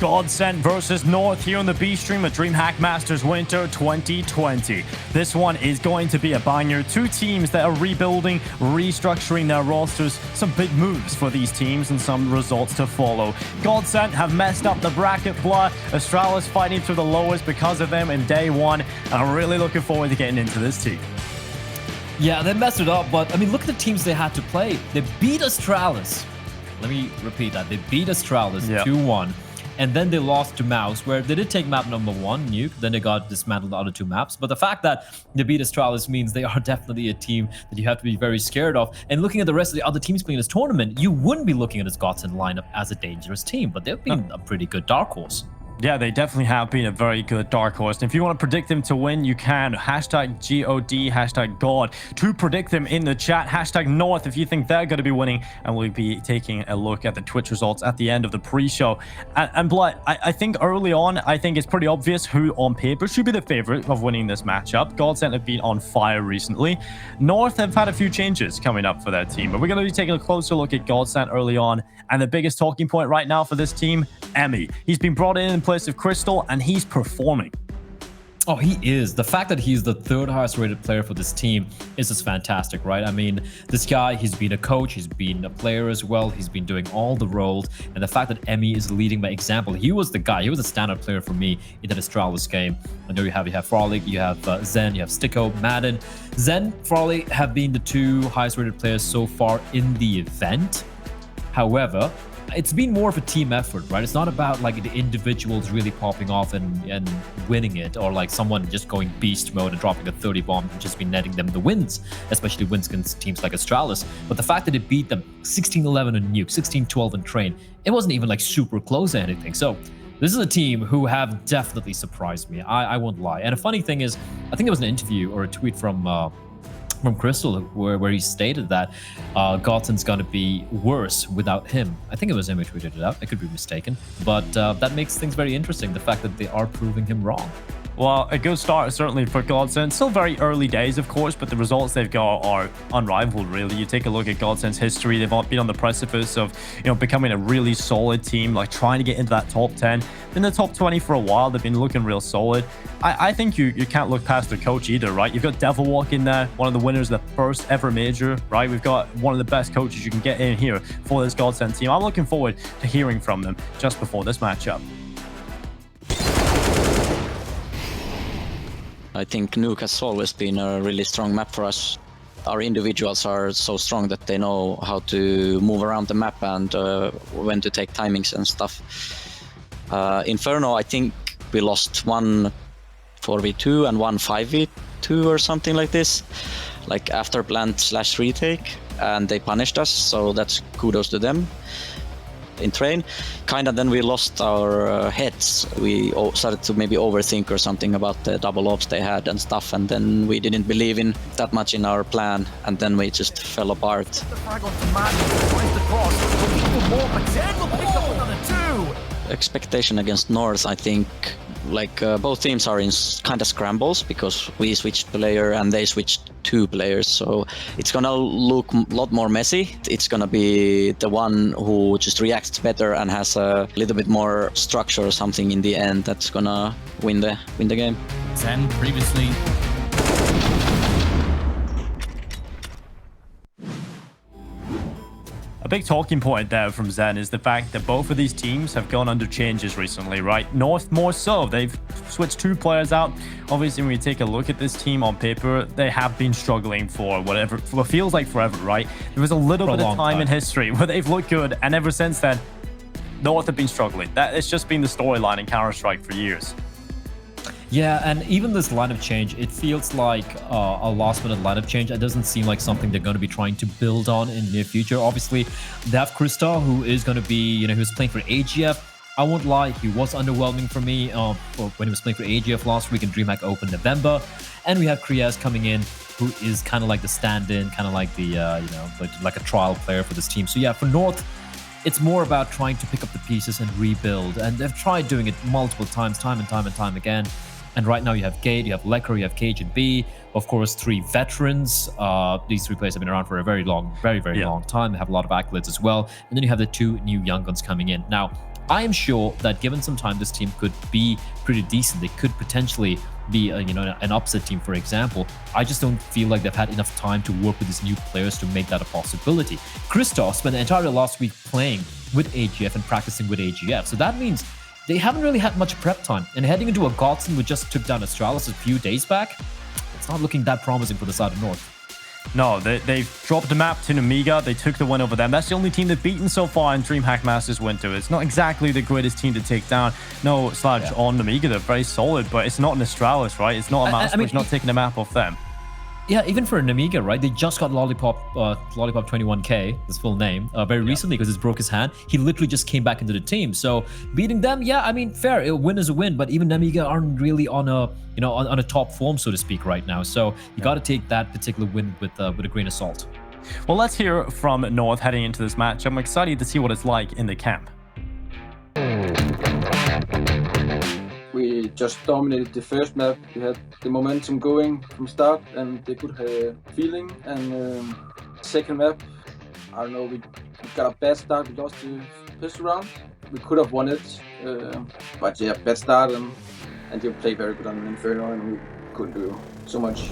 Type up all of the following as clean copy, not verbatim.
GODSENT versus North here on the B stream of DreamHack Masters Winter 2020. This one is going to be a banger. Two teams that are rebuilding, restructuring their rosters. Some big moves for these teams and some results to follow. GODSENT have messed up the bracket plot. Astralis fighting through the lowest because of them in day one. And I'm really looking forward to getting into this team. Yeah, they messed it up, but I mean, look at the teams they had to play. They beat Astralis. Let me repeat that. They beat Astralis 2-1. And then they lost to Mouse, where they did take map number 1, Nuke. Then they got dismantled the other 2 maps. But the fact that they beat Astralis means they are definitely a team that you have to be very scared of. And looking at the rest of the other teams playing this tournament, you wouldn't be looking at this GODSENT lineup as a dangerous team. But they've been a pretty good dark horse. Yeah, they definitely have been a very good dark horse. And if you want to predict them to win, you can. Hashtag GOD, hashtag God to predict them in the chat. Hashtag North if you think they're going to be winning. And we'll be taking a look at the Twitch results at the end of the pre-show. And Blood, I think early on, I think it's pretty obvious who on paper should be the favorite of winning this matchup. GODSENT have been on fire recently. North have had a few changes coming up for their team. But we're going to be taking a closer look at GODSENT early on. And the biggest talking point right now for this team, Emmy. He's been brought in place of Crystal, and he's performing. Oh, he is. The fact that he's the 3rd highest rated player for this team is just fantastic, right? I mean, this guy, he's been a coach, he's been a player as well, he's been doing all the roles, and the fact that Emmy is leading by example, he was the guy, he was a standout player for me in that Astralis game. I know you have Frolic, you have Zen, you have Sticko, Madden. Zen, Frolic have been the 2 highest rated players so far in the event. However, it's been more of a team effort, right? It's not about like the individuals really popping off and winning it, or like someone just going beast mode and dropping a 30 bomb and just be netting them the wins, especially wins against teams like Astralis. But the fact that it beat them 16-11 in Nuke, 16-12 in Train, it wasn't even like super close or anything. So this is a team who have definitely surprised me. I won't lie. And a funny thing is, I think there was an interview or a tweet from Crystal where he stated that GODSENT's going to be worse without him. I think it was him who tweeted it out. I could be mistaken. But that makes things very interesting, the fact that they are proving him wrong. Well, a good start certainly for GODSENT. Still very early days, of course, but the results they've got are unrivaled, really. You take a look at GODSENT's history. They've been on the precipice of, becoming a really solid team, like trying to get into that top 10. Been in the top 20 for a while. They've been looking real solid. I think you can't look past their coach either, right? You've got Devilwalk in there, one of the winners of the first ever major, right? We've got one of the best coaches you can get in here for this GODSENT team. I'm looking forward to hearing from them just before this matchup. I think Nuke has always been a really strong map for us. Our individuals are so strong that they know how to move around the map and when to take timings and stuff. Inferno, I think we lost 1 4v2 and 1 5v2 or something like this, like after plant/retake, and they punished us, so that's kudos to them. In Train, then we lost our heads. We started to maybe overthink or something about the double ops they had and stuff, and then we didn't believe in that much in our plan, and then we just fell apart. The frag onto Madden, tries to cross, but even more, but Zen will pick up another 2! Expectation against North, I think, both teams are in kind of scrambles because we switched player and they switched 2 players, so it's gonna look a lot more messy. It's gonna be the one who just reacts better and has a little bit more structure or something in the end that's gonna win the game. Zen previously. A big talking point there from Zen is the fact that both of these teams have gone under changes recently, right? North more so. They've switched 2 players out. Obviously, when we take a look at this team on paper, they have been struggling for what feels like forever, right? There was a little bit of time in history where they've looked good, and ever since then, North have been struggling. It's just been the storyline in Counter-Strike for years. Yeah, and even this lineup change, it feels like a last-minute lineup change. It doesn't seem like something they're going to be trying to build on in the near future. Obviously, they have Krista, who is going to be, who's playing for AGF. I won't lie, he was underwhelming for me when he was playing for AGF last week in DreamHack Open November. And we have Kriaz coming in, who is kind of like the stand-in, kind of like the, like a trial player for this team. So yeah, for North, it's more about trying to pick up the pieces and rebuild. And they've tried doing it multiple times, time and time again. And right now you have Gate, you have Lecker, you have Cage and B. Of course, 3 veterans. These 3 players have been around for a very long time. They have a lot of accolades as well. And then you have the 2 new young guns coming in. Now, I am sure that given some time, this team could be pretty decent. They could potentially be, an upset team, for example. I just don't feel like they've had enough time to work with these new players to make that a possibility. Christoph spent the entire last week playing with AGF and practicing with AGF, so that means they haven't really had much prep time. And heading into a GODSENT, which just took down Astralis a few days back, it's not looking that promising for the side of North. No, they've dropped the map to Namiga. They took the win over them. That's the only team they've beaten so far in DreamHack Masters Winter. It's not exactly the greatest team to take down. No slouch on Namiga. They're very solid, but it's not an Astralis, right? It's not a Master. It's not taking the map off them. Yeah, even for Namiga, right? They just got Lollipop 21K, his full name, very recently because he broke his hand. He literally just came back into the team. So beating them, yeah, I mean, fair. A win is a win, but even Namiga aren't really on a, on a top form, so to speak, right now. So you got to take that particular win with a grain of salt. Well, let's hear from North heading into this match. I'm excited to see what it's like in the camp. We just dominated the first map. We had the momentum going from start and the good feeling. And second map, I don't know, we got a bad start. We lost the pistol round. We could have won it, but yeah, bad start and they played very good on Inferno and we couldn't do so much.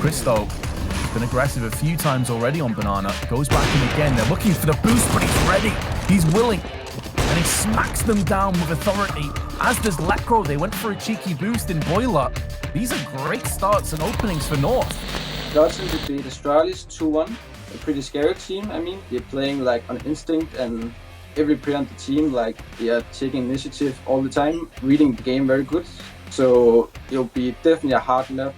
Christo has been aggressive a few times already on Banana. Goes back in again. They're looking for the boost, but he's ready. He's willing. And he smacks them down with authority. As does Lecro. They went for a cheeky boost in Boiler. These are great starts and openings for North. GODSENT would beat Astralis 2-1. A pretty scary team. I mean, they're playing like on instinct and every player on the team, like they are taking initiative all the time, reading the game very good. So it'll be definitely a hard map.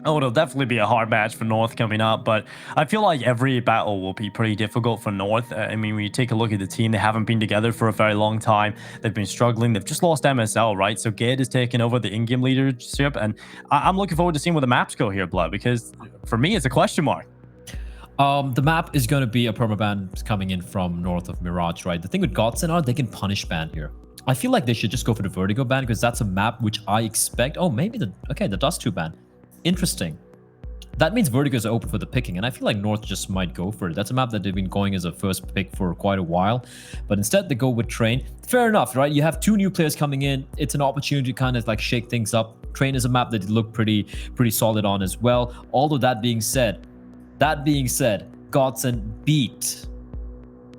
Oh, it'll definitely be a hard match for North coming up, but I feel like every battle will be pretty difficult for North. I mean, when you take a look at the team, they haven't been together for a very long time. They've been struggling. They've just lost MSL, right? So Ged is taking over the in-game leadership, and I'm looking forward to seeing where the maps go here, Blood, because for me, it's a question mark. The map is going to be a permaban coming in from north of Mirage, right? The thing with GODSENT are they can punish ban here. I feel like they should just go for the Vertigo ban because that's a map which I expect. Oh, maybe the Dust 2 ban. Interesting. That means Vertigo is open for the picking, and I feel like North just might go for it. That's a map that they've been going as a first pick for quite a while, but instead they go with Train. Fair enough, right? You have two new players coming in. It's an opportunity to kind of like shake things up. Train is a map that look pretty solid on as well. Although that being said, GODSENT beat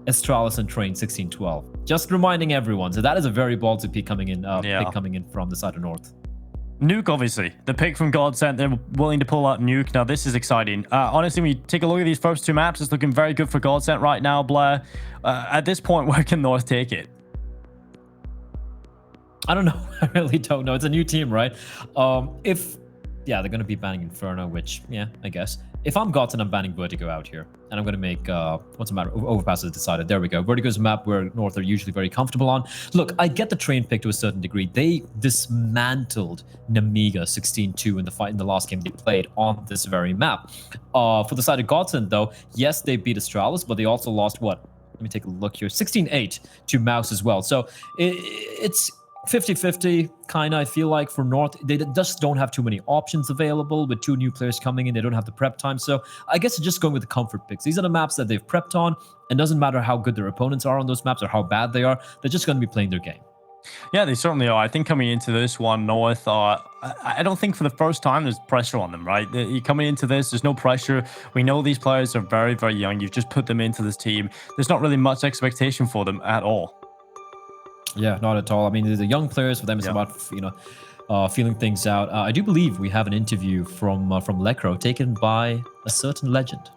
Astralis and Train 16-12. Just reminding everyone. So that is a very ballsy pick coming in. Pick coming in from the side of North. Nuke, obviously. The pick from GODSENT, they're willing to pull out Nuke. Now, this is exciting. Honestly, when you take a look at these first two maps, it's looking very good for GODSENT right now, Blair. At this point, where can North take it? I don't know. I really don't know. It's a new team, right? They're going to be banning Inferno, which, yeah, I guess. If I'm GODSENT, I'm banning Vertigo out here. And I'm going to make, what's the matter? Overpass is decided. There we go. Vertigo's a map where North are usually very comfortable on. Look, I get the Train pick to a certain degree. They dismantled Namiga 16-2 in the fight in the last game they played on this very map. For the side of GODSENT, though, yes, they beat Astralis, but they also lost what? Let me take a look here. 16-8 to Mouse as well. So it's 50-50 kind of, I feel like, for North. They just don't have too many options available with two new players coming in. They don't have the prep time. So I guess it's just going with the comfort picks. These are the maps that they've prepped on, and doesn't matter how good their opponents are on those maps or how bad they are. They're just going to be playing their game. Yeah, they certainly are. I think coming into this one, North, I don't think for the first time there's pressure on them, right? Coming into this, there's no pressure. We know these players are very, very young. You've just put them into this team. There's not really much expectation for them at all. Yeah, not at all. I mean, the young players, for them, it's about, feeling things out. I do believe we have an interview from Lecro taken by a certain legend.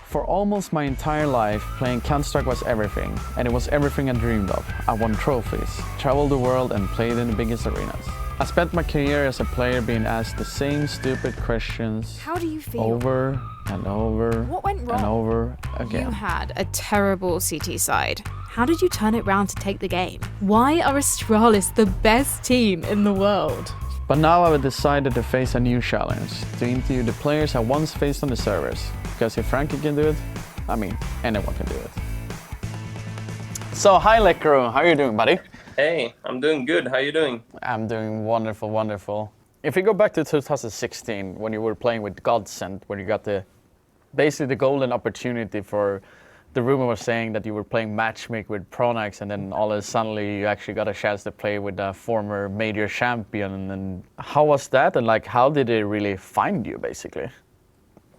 For almost my entire life, playing Counter-Strike was everything, and it was everything I dreamed of. I won trophies, traveled the world, and played in the biggest arenas. I spent my career as a player being asked the same stupid questions. How do you feel? Over and over. What went wrong? And over again. You had a terrible CT side. How did you turn it round to take the game? Why are Astralis the best team in the world? But now I've decided to face a new challenge, to interview the players I once faced on the servers. Because if Frankie can do it, I mean, anyone can do it. So, hi Lecro, how are you doing, buddy? Hey, I'm doing good. How are you doing? I'm doing wonderful, wonderful. If you go back to 2016, when you were playing with GODSENT, when you got basically the golden opportunity for the rumor was saying that you were playing matchmake with Pronax, and then all of a sudden you actually got a chance to play with a former major champion. And how was that? And like, how did they really find you, basically?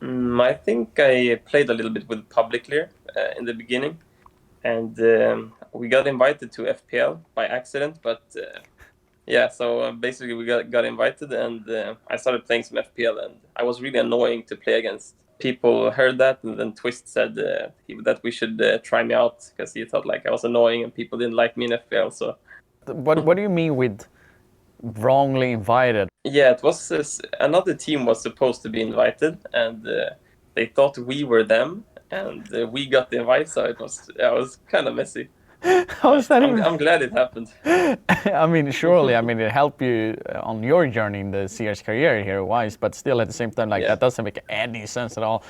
I think I played a little bit with Public Clear in the beginning, and we got invited to FPL by accident. But yeah, so basically we got invited, and I started playing some FPL, and I was really annoying to play against. People heard that, and then Twist said that we should try me out because he thought like I was annoying and people didn't like me in FPL. So What do you mean with wrongly invited? yeah, it was another team was supposed to be invited, and they thought we were them, and we got the invite. So it was kind of messy. How is that even? I'm glad it happened. I mean, surely, I mean, it helped you on your journey in the CS career here, wise, but still at the same time, like Yeah. that doesn't make any sense at all.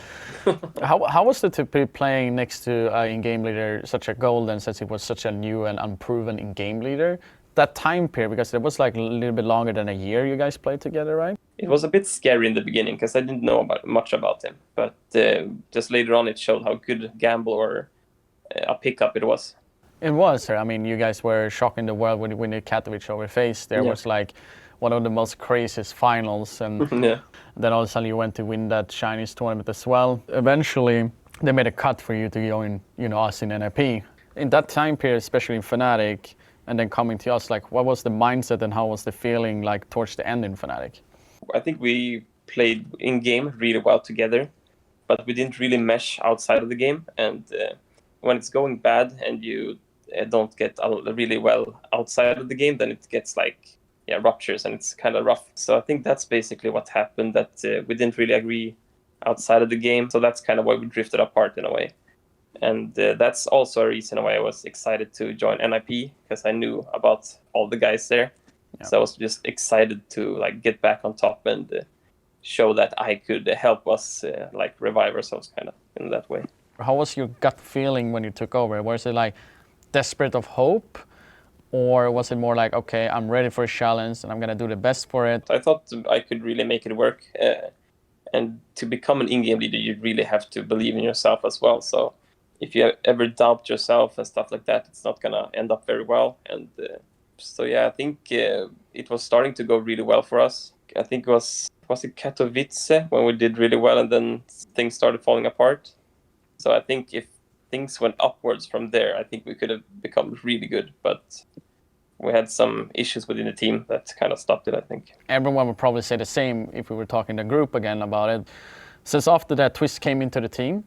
How was it to be playing next to an in-game leader such a golden, since it was such a new and unproven in-game leader? That time period, because it was like a little bit longer than a year you guys played together, right? It was a bit scary in the beginning because I didn't know much about him, but just later on it showed how good gamble or a pickup it was. It was. I mean, you guys were shocking the world when you win the Katowice over FaZe. There Yeah. was like one of the most craziest finals, and Yeah. then all of a sudden you went to win that Chinese tournament as well. Eventually, they made a cut for you to join, us in NIP. In that time period, especially in Fnatic, and then coming to us, like, what was the mindset and how was the feeling like towards the end in Fnatic? I think we played in game really well together, but we didn't really mesh outside of the game. And when it's going bad and you don't get really well outside of the game, then it gets like ruptures and it's kind of rough. So I think that's basically what happened, that we didn't really agree outside of the game. So that's kind of why we drifted apart in a way. And that's also a reason why I was excited to join NIP, because I knew about all the guys there. Yeah. So I was just excited to like get back on top and show that I could help us like revive ourselves kind of in that way. How was your gut feeling when you took over? Was it like desperate of hope, or was it more like, okay, I'm ready for a challenge and I'm gonna do the best for it? I thought I could really make it work, and to become an in-game leader, you really have to believe in yourself as well. So if you ever doubt yourself and stuff like that, it's not gonna end up very well. And so yeah, I think it was starting to go really well for us. I think it was it Katowice when we did really well, and then things started falling apart. So I think if things went upwards from there, I think we could have become really good. But we had some issues within the team that kind of stopped it, I think. Everyone would probably say the same if we were talking the group again about it. Since after that, Twist came into the team,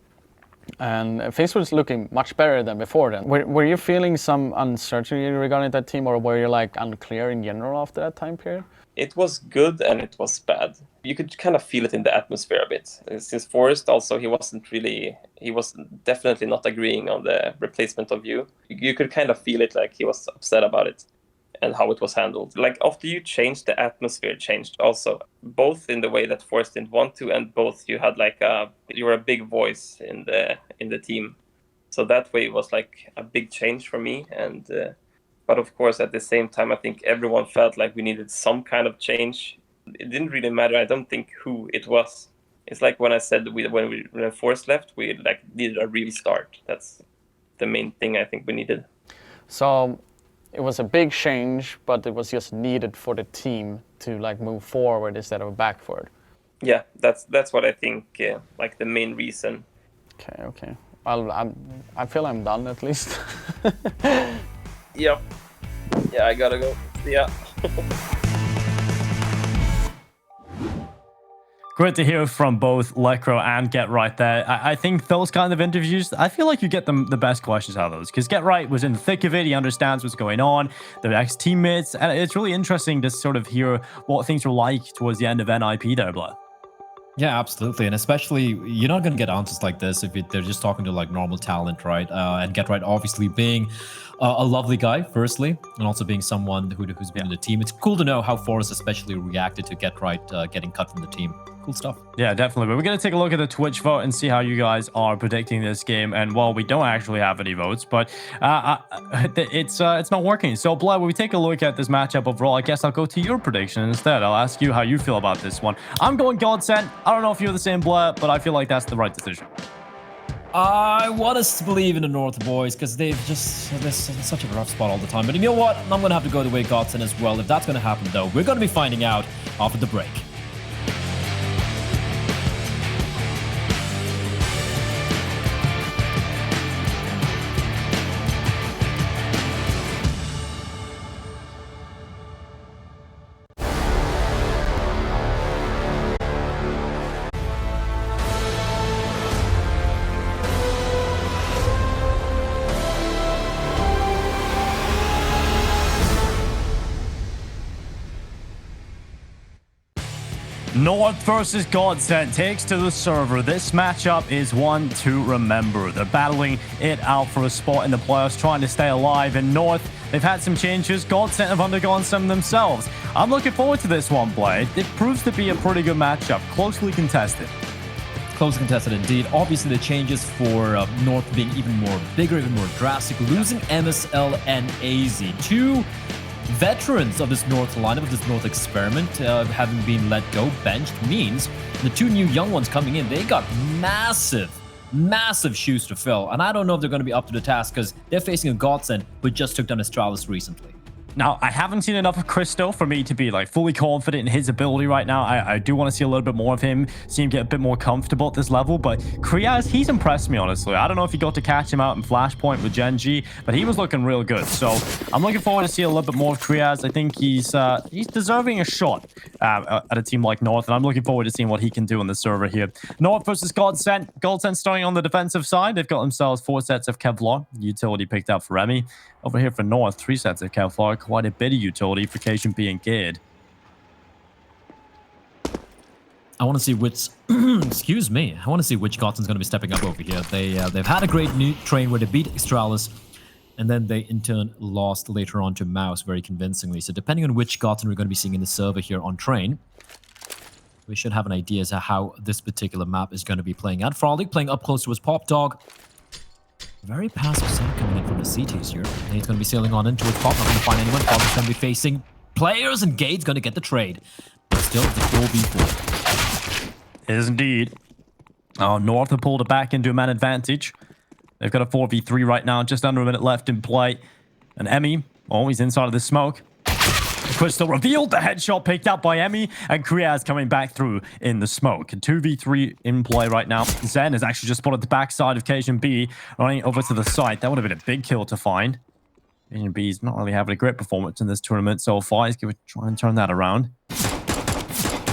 and FaZe was looking much better than before then. Were you feeling some uncertainty regarding that team, or were you like unclear in general after that time period? It was good and it was bad. You could kind of feel it in the atmosphere a bit. Since Forrest also, he was definitely not agreeing on the replacement of you. You could kind of feel it, like he was upset about it and how it was handled. Like after you changed, the atmosphere changed also, both in the way that Forrest didn't want to, and both you had like you were a big voice in the team. So that way it was like a big change for me. And but of course, at the same time, I think everyone felt like we needed some kind of change. It didn't really matter, I don't think, who it was. It's like when I said when Forrest left, we like needed a restart. That's the main thing I think we needed. So it was a big change, but it was just needed for the team to like move forward instead of backward. Yeah, that's what I think. Like the main reason. Okay. I feel I'm done at least. Yep. Yeah, I gotta go. Yeah. Great to hear from both Lecro and Get Right there. I think those kind of interviews, I feel like you get them the best questions out of those, because Get Right was in the thick of it. He understands what's going on, the ex-teammates, and it's really interesting to sort of hear what things were like towards the end of NIP there, Blood. Yeah, absolutely. And especially, you're not going to get answers like this if they're just talking to like normal talent, right? And Get Right obviously being a lovely guy, firstly, and also being someone who's been in the team. It's cool to know how Forrest especially reacted to Get Right getting cut from the team. Cool stuff. Yeah, definitely. But we're going to take a look at the Twitch vote and see how you guys are predicting this game. And well, we don't actually have any votes, but it's not working. So Blood, when we take a look at this matchup overall, I guess I'll go to your prediction instead. I'll ask you how you feel about this one. I'm going GODSENT. I don't know if you're the same, Blood, but I feel like that's the right decision. I want us to believe in the North boys because they've just they're such a rough spot all the time. But you know what? I'm gonna have to go the way GODSENT as well. If that's gonna happen, though, we're gonna be finding out after the break. North versus GODSENT takes to the server. This matchup is one to remember. They're battling it out for a spot in the playoffs, trying to stay alive. In North, they've had some changes. GODSENT have undergone some themselves. I'm looking forward to this one, Blade. It proves to be a pretty good matchup, closely contested. Close contested indeed. Obviously, the changes for North being even more bigger, even more drastic. Losing MSL and AZ, two veterans of this North lineup, of this North experiment, having been let go, benched, means the two new young ones coming in, they got massive shoes to fill. And I don't know if they're going to be up to the task because they're facing a GODSENT who just took down Astralis recently. Now, I haven't seen enough of Cristo for me to be like fully confident in his ability right now. I do want to see a little bit more of him, see him get a bit more comfortable at this level. But Kriaz, he's impressed me, honestly. I don't know if you got to catch him out in Flashpoint with Gen G, but he was looking real good. So I'm looking forward to see a little bit more of Kriaz. I think he's deserving a shot at a team like North, and I'm looking forward to seeing what he can do on the server here. North versus GODSENT. GODSENT starting on the defensive side. They've got themselves 4 sets of Kevlar, utility picked up for Remy. Over here for North, 3 sets of Kevlar, quite a bit of utility for KGB and Geared. I want to see which, excuse me, I want to see which GODSENT's going to be stepping up over here. They've had a great new train where they beat Astralis, and then they in turn lost later on to Mouse very convincingly. So depending on which GODSENT we're going to be seeing in the server here on train, we should have an idea as to how this particular map is going to be playing out. Frolic playing up close to his Pop Dog. Very passive set coming in from the CTs here. And he's going to be sailing on into his Pop, not going to find anyone. Pop is going to be facing players, and Gade's going to get the trade. But still, the 4v4. It is indeed. Oh, North have pulled it back into a man advantage. They've got a 4v3 right now, just under a minute left in play. And Emmy, he's inside of the smoke. Crystal revealed the headshot picked up by Emmy, and Kriaz coming back through in the smoke. 2v3 in play right now. Zen has actually just spotted the backside of KGB, running over to the site. That would have been a big kill to find. KGB's not really having a great performance in this tournament so far. He's going to try and turn that around.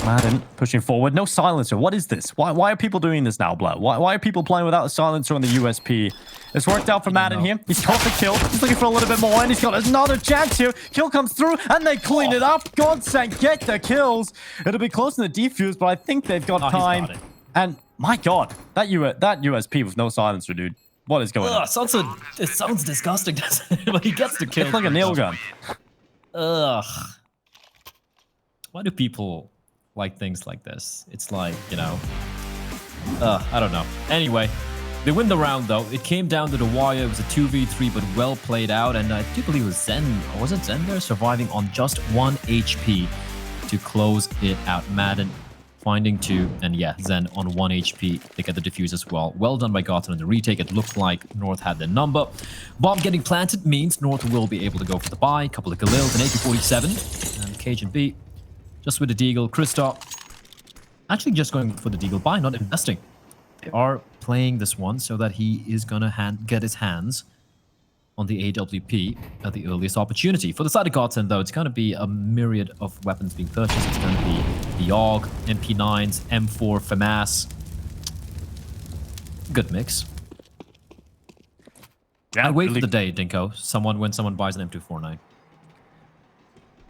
Madden pushing forward. No silencer. What is this? Why are people doing this now, Blatt? Why are people playing without a silencer on the USP? It's worked out for Madden here. He's got the kill. He's looking for a little bit more, and he's got another chance here. Kill comes through, and they clean it up. GODSENT get the kills. It'll be close to the defuse, but I think they've got time. Got and my God, that USP with no silencer, dude. What is going on? It sounds disgusting, doesn't it? But he gets the kill. It's like a nail gun. Ugh. Why do people like things like this? It's like, you know, I don't know. Anyway, they win the round though. It came down to the wire. It was a 2v3, but well played out. And I do believe it was Zen, or was it Zen there, surviving on just 1 HP to close it out. Madden finding 2, and yeah, Zen on 1 HP. They get the defuse as well. Well done by GODSENT on the retake. It looked like North had the number. Bomb getting planted means North will be able to go for the buy. Couple of Galils, an AK-47, and KGB just with the Deagle. Kristoff actually just going for the Deagle buy, not investing. They are playing this one so that he is going to get his hands on the AWP at the earliest opportunity. For the side of GODSENT, though, it's going to be a myriad of weapons being purchased. It's going to be the AUG, MP9s, M4, FAMAS. Good mix. Yeah, I wait for the day, Dinko. When someone buys an M249.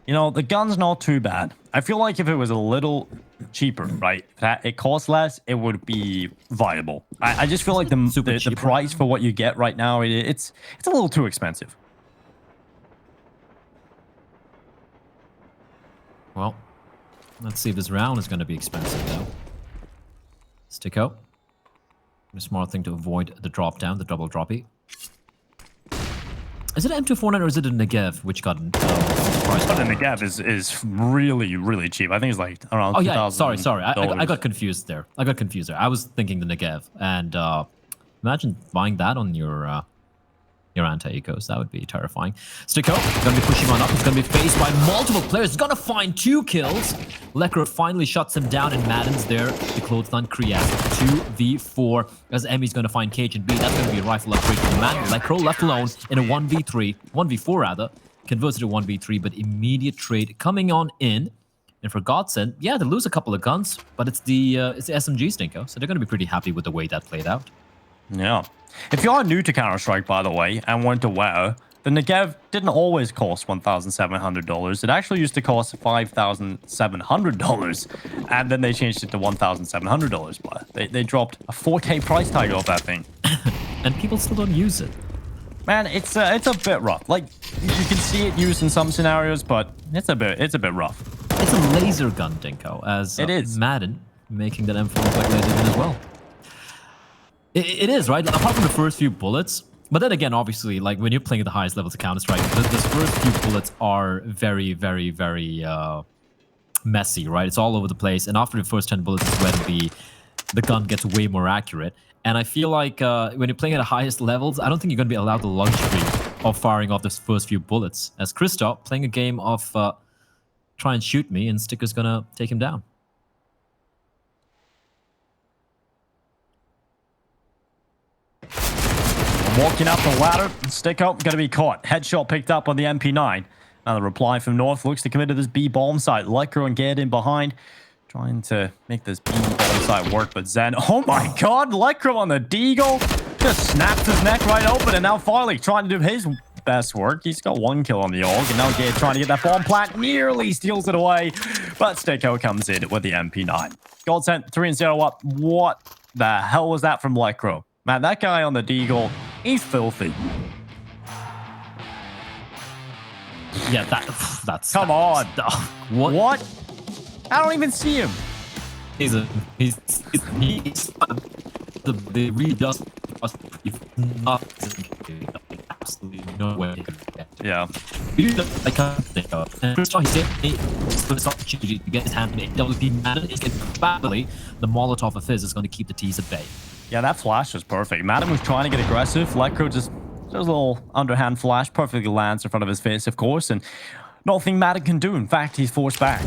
You know, the gun's not too bad. I feel like if it was a little cheaper, right? If it costs less, it would be viable. I just feel like the price for what you get right now, it's a little too expensive. Well, let's see if this round is going to be expensive, though. Stick out. A smart thing to avoid the drop down, the double droppy. Is it an M249 or is it a Negev which got price? But the Negev is really, really cheap. I think it's like around 2,000. Sorry. I got confused there. I was thinking the Negev. And Imagine buying that on your anti-ecos. That would be terrifying. Sticko gonna be pushing on up. He's gonna be faced by multiple players. He's gonna find 2 kills. Lekro finally shuts him down, and Madden's there to clothesline Kriaz. 2v4 as Emmy's gonna find Cage and B. That's gonna be a rifle upgrade for the man. Lekro left alone in a 1v4 rather. Converts to 1v3, but immediate trade coming on in. And for GODSENT, yeah, they lose a couple of guns, but it's the SMG Stinko, so they're gonna be pretty happy with the way that played out. Yeah. If you are new to Counter-Strike, by the way, and weren't aware, the Negev didn't always cost $1,700. It actually used to cost $5,700, and then they changed it to $1,700. They dropped a 4K price tag off that thing. And people still don't use it. Man, it's a bit rough. Like, you can see it used in some scenarios, but it's a bit rough. It's a laser gun, Dinko, as it is. Madden making that M4 look like laser gun as well. It is, right? Apart from the first few bullets. But then again, obviously, like when you're playing at the highest levels of Counter-Strike, those first few bullets are very, very, very messy, right? It's all over the place. And after the first 10 bullets is when the gun gets way more accurate. And I feel like when you're playing at the highest levels, I don't think you're going to be allowed the luxury of firing off those first few bullets. As Christoph playing a game of try and shoot me, and Sticker's going to take him down. Walking up the ladder, Sticko gonna be caught. Headshot picked up on the MP9. Now the reply from North looks to commit to this B bomb site. Lekro and Gade in behind, trying to make this B bomb site work. But Zen, oh my God, Lekro on the Deagle just snapped his neck right open, and now Farley trying to do his best work. He's got 1 kill on the AUG, and now Gade trying to get that bomb plant, nearly steals it away. But Sticko comes in with the MP9. GODSENT 3-0 up. What the hell was that from Lekro? Man, that guy on the Deagle, he's filthy. Yeah, that's... Come on. What? I don't even see him. He's the really does nothing. Absolutely no way. Yeah. I can't think of. And first of all, he's getting this opportunity to get his hand in WP Madden is getting badly. The Molotov of his is going to keep the T's at bay. Yeah, that flash was perfect. Madden was trying to get aggressive. Lekro just a little underhand flash, perfectly lands in front of his face, of course, and nothing Madden can do. In fact, he's forced back.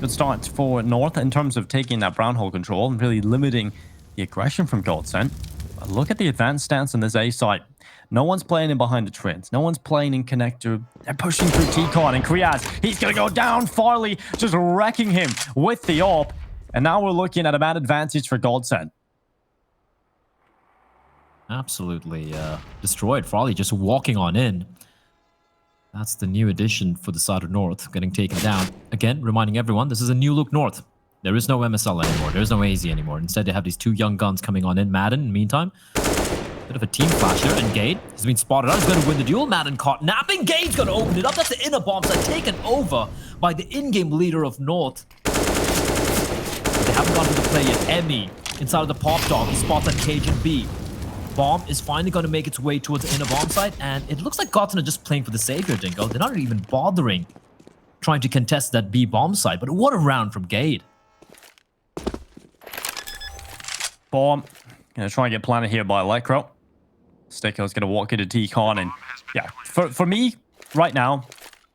Good start for North in terms of taking that brown hole control and really limiting the aggression from GODSENT. But look at the advanced stance on this A site. No one's playing in behind the trends. No one's playing in connector. They're pushing through T-Con and Kriaz. He's going to go down. Farley just wrecking him with the AWP. And now we're looking at a man advantage for GODSENT. Absolutely destroyed. Farley just walking on in. That's the new addition for the side of North, getting taken down. Again, reminding everyone, this is a new look North. There is no MSL anymore. There is no AZ anymore. Instead, they have these 2 young guns coming on in. Madden, in the meantime, bit of a team clash here. And Gade has been spotted out. He's going to win the duel. Madden caught napping. Gade's going to open it up. That's the inner bombs that taken over by the in-game leader of North. They haven't gone to the play yet. Emmy inside of the pop dog. He spots that Cage and B. Bomb is finally going to make its way towards the inner bomb site, and it looks like GODSENT are just playing for the savior, Dingo. They're not even bothering trying to contest that B bomb site, but what a round from Gade. Bomb. Gonna try and get planted here by Lekro. Sticko's gonna walk into T-Con, and yeah, for me, right now,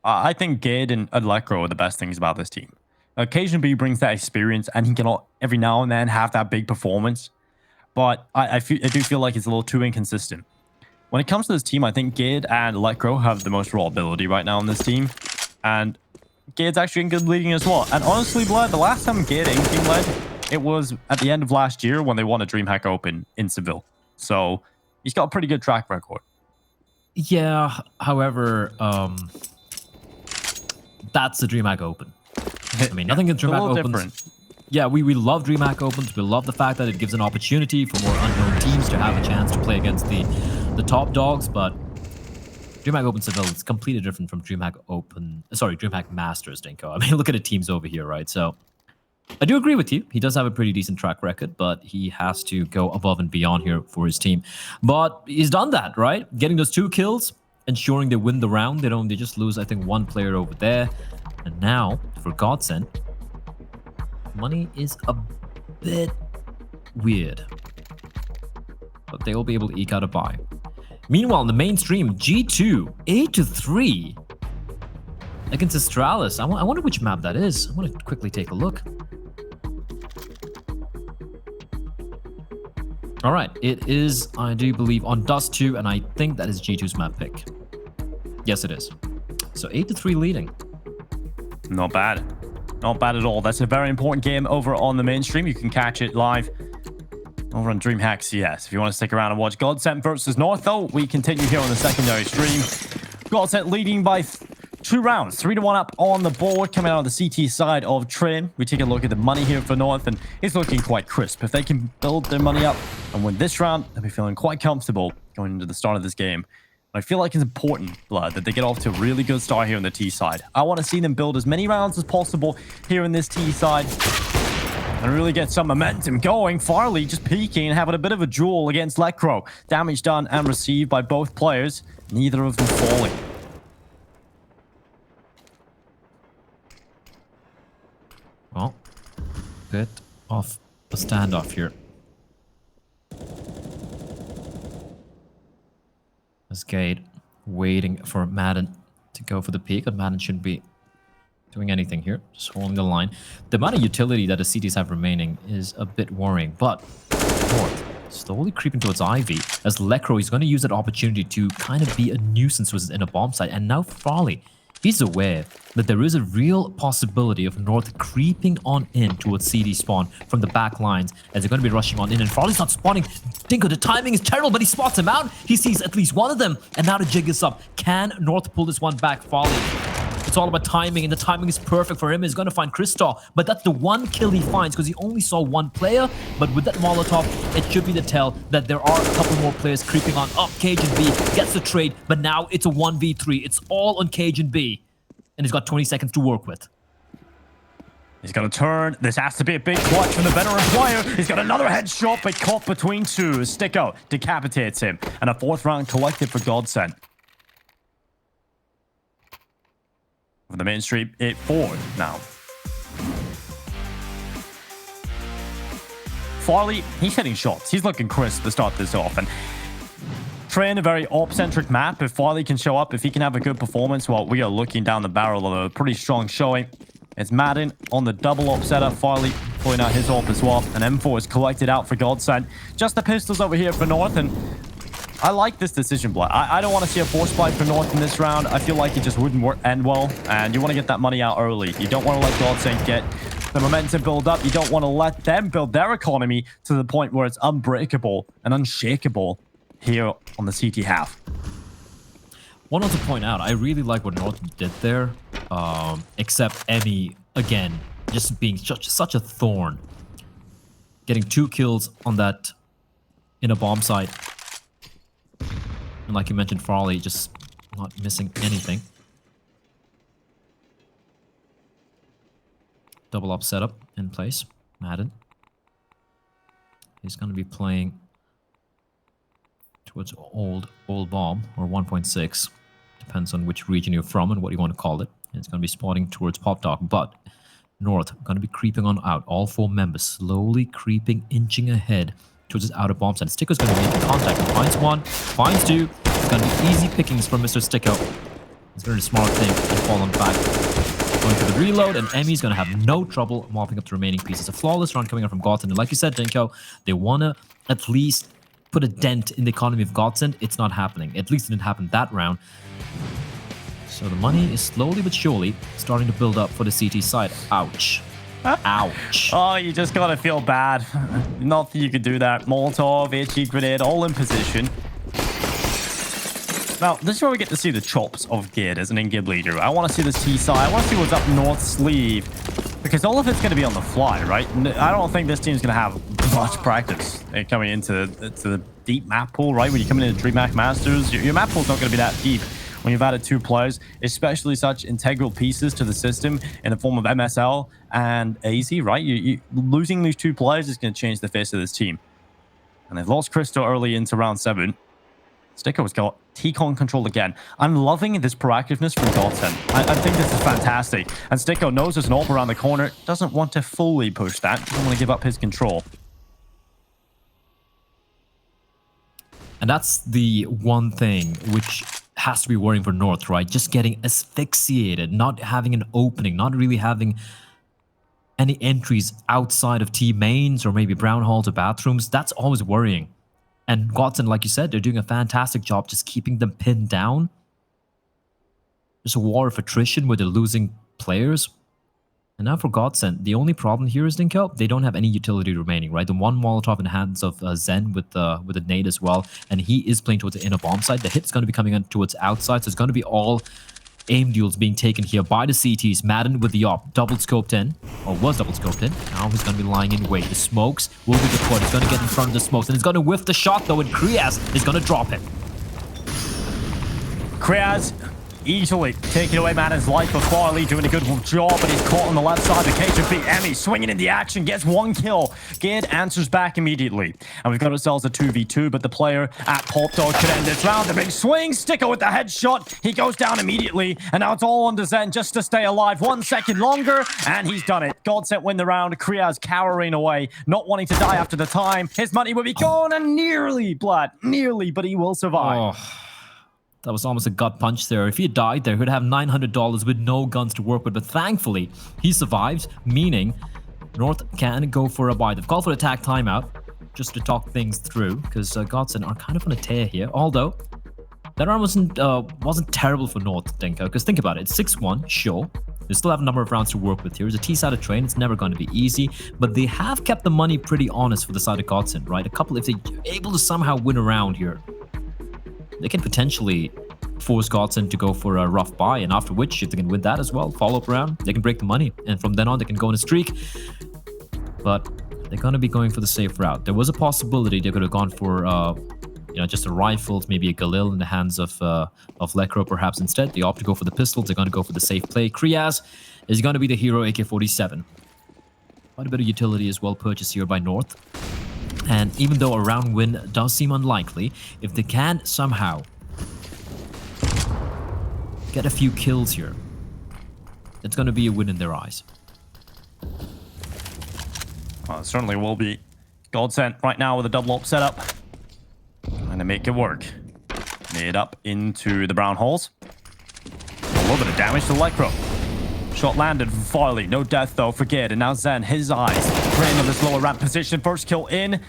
I think Gade and Lekro are the best things about this team. Occasion B brings that experience, and he can every now and then have that big performance. But I do feel like it's a little too inconsistent. When it comes to this team, I think Gade and Lekro have the most raw ability right now on this team. And Gade's actually in good leading as well. And honestly, Blood, the last time Gade in-game led, it was at the end of last year when they won a DreamHack Open in Seville. So he's got a pretty good track record. Yeah, however, that's the DreamHack Open. I mean, nothing in DreamHack Opens. Different. Yeah, we love DreamHack Opens. We love the fact that it gives an opportunity for more unknown teams to have a chance to play against the top dogs, but DreamHack Open Seville is completely different from DreamHack DreamHack Masters, Dinko. I mean, look at the teams over here, right? So I do agree with you. He does have a pretty decent track record, but he has to go above and beyond here for his team. But he's done that, right? Getting those 2 kills, ensuring they win the round. They just lose, I think, 1 player over there. And now, for GODSENT, money is a bit weird. but they will be able to eke out a bye. Meanwhile, in the mainstream, G2 8-3 against Astralis. I wonder which map that is. I want to quickly take a look. All right, it is, I do believe, on Dust 2, and I think that is G2's map pick. Yes, it is. So 8-3 leading. Not bad. Not bad at all. That's a very important game over on the mainstream. You can catch it live over on DreamHack CS. If you want to stick around and watch GODSENT versus North, though, we continue here on the secondary stream. GODSENT leading by 2 rounds, 3-1 up on the board, coming out on the CT side of Trin. We take a look at the money here for North, and it's looking quite crisp. If they can build their money up and win this round, they'll be feeling quite comfortable going into the start of this game. I feel like it's important, Blood, that they get off to a really good start here on the T side. I want to see them build as many rounds as possible here in this T side and really get some momentum going. Farley just peeking and having a bit of a duel against Lecro. Damage done and received by both players, neither of them falling. Well, bit of a standoff here. This Gade waiting for Madden to go for the peak, but Madden shouldn't be doing anything here, just holding the line. The amount of utility that the CTs have remaining is a bit worrying, but North slowly creeping towards Ivy as Lecro is going to use that opportunity to kind of be a nuisance within a bomb site, and now Farley. He's aware that there is a real possibility of North creeping on in towards CD spawn from the back lines as they're going to be rushing on in, and Farley's not spawning. Dinko, the timing is terrible, but he spots him out. He sees at least one of them, and now the jig is up. Can North pull this one back? Farley. It's all about timing, and the timing is perfect for him. He's going to find Kristoff, but that's the one kill he finds because he only saw one player. But with that Molotov, it should be the tell that there are a couple more players creeping on. Up, Cajun B gets the trade, but now it's a 1v3. It's all on Cajun B, and he's got 20 seconds to work with. He's going to turn. This has to be a big clutch from the veteran player. He's got another headshot, but caught between two. Sticko decapitates him, and a 4th round collected for GODSENT. For the mainstream, it forward now. Farley, he's hitting shots. He's looking crisp to start this off. And Train, a very op-centric map. If Farley can show up, if he can have a good performance, well, we are looking down the barrel of a pretty strong showing. It's Madden on the double op setup. Farley pulling out his op as well. And M4 is collected out for GODSENT. Just the pistols over here for North, and I like this decision, Blood. I don't want to see a force fight for North in this round. I feel like it just wouldn't end well, and you want to get that money out early. You don't want to let GODSENT get the momentum build up. You don't want to let them build their economy to the point where it's unbreakable and unshakable here on the CT half. One to point out, I really like what North did there, except Emmy, again, just being such a thorn. Getting 2 kills on that in a bomb site. And like you mentioned, Farley just not missing anything. Double up setup in place. Madden. He's going to be playing towards old bomb or 1.6. Depends on which region you're from and what you want to call it. And it's going to be spawning towards Pop Dog. But North going to be creeping on out. All 4 members slowly creeping, inching ahead towards his outer bomb site. Sticko's going to be making contact. He finds 1, finds 2. It's going to be easy pickings from Mr. Sticko. It's a very smart thing to fall on back. Going for the reload, and Emmy's going to have no trouble mopping up the remaining pieces. A flawless run coming up from GODSENT. And like you said, Dinko, they want to at least put a dent in the economy of GODSENT. It's not happening. At least it didn't happen that round. So the money is slowly but surely starting to build up for the CT side. Ouch. Ouch. Oh, you just gotta feel bad. Not that you could do that. Molotov, HE grenade, all in position. Now, this is where we get to see the chops of Gid as an in-game leader. I want to see this T side. I want to see what's up North sleeve. Because all of it's going to be on the fly, right? I don't think this team's going to have much practice coming into the deep map pool, right? When you come into DreamHack Masters, your map pool's not going to be that deep when you've added 2 players, especially such integral pieces to the system in the form of MSL and AZ, right? You losing these 2 players is going to change the face of this team. And they've lost Crystal early into round 7. Sticko has got T-Con control again. I'm loving this proactiveness from GODSENT. I think this is fantastic. And Sticko knows there's an AWP around the corner. Doesn't want to fully push that. Doesn't want to give up his control. And that's the one thing which has to be worrying for North, right? Just getting asphyxiated, not having an opening, not really having any entries outside of T mains or maybe brown halls or bathrooms. That's always worrying. And GODSENT, like you said, they're doing a fantastic job just keeping them pinned down. There's a war of attrition where they're losing players. And now for GODSENT, the only problem here is, Dinko, they don't have any utility remaining, right? The one Molotov in the hands of Zen with a nade as well, and he is playing towards the inner bomb side. The hit's going to be coming in towards outside, so it's going to be all aim duels being taken here by the CTs. Madden with the op, double scoped in, or was double scoped in. Now he's going to be lying in wait. The smokes will be deployed. He's going to get in front of the smokes, and he's going to whiff the shot though, and Kriaz is going to drop him. Kriaz easily taking away Madden's life, but Farley doing a good job, but he's caught on the left side. The KJP Emmy swinging in the action, gets one kill. Gid answers back immediately. And we've got ourselves a 2v2, but the player at Pop Dog could end this round. The big swing, Sticker with the headshot. He goes down immediately, and now it's all on to Zen just to stay alive. 1 second longer, and he's done it. GODSENT win the round. Kriaz cowering away, not wanting to die after the time. His money will be gone, and nearly, Blood, nearly, but he will survive. Oh. That was almost a gut punch there. If he had died there, he would have $900 with no guns to work with. But thankfully, he survived, meaning North can go for a buy. They've called for an attack timeout just to talk things through, because GODSENT are kind of on a tear here. Although, that round wasn't terrible for North, Dinko, because think about it. It's 6-1, sure. They still have a number of rounds to work with here. It's a T-sided train. It's never going to be easy. But they have kept the money pretty honest for the side of GODSENT, right? A couple, if they're able to somehow win a round here, they can potentially force GODSENT to go for a rough buy, and after which, if they can win that as well, follow-up round, they can break the money, and from then on, they can go on a streak. But they're going to be going for the safe route. There was a possibility they could have gone for, just a rifle, maybe a Galil in the hands of Lekro, perhaps instead. They opt to go for the pistols. They're going to go for the safe play. Kriaz is going to be the hero, AK-47. Quite a bit of utility as well purchased here by North. And even though a round win does seem unlikely, if they can somehow get a few kills here, it's going to be a win in their eyes. Well, it certainly will be. GODSENT right now with a double up setup. Trying to make it work. Made up into the brown holes. A little bit of damage to Lekro. Shot landed from Farley. No death though for Gid. And now Zen, his eyes praying on this lower ramp position. First kill in.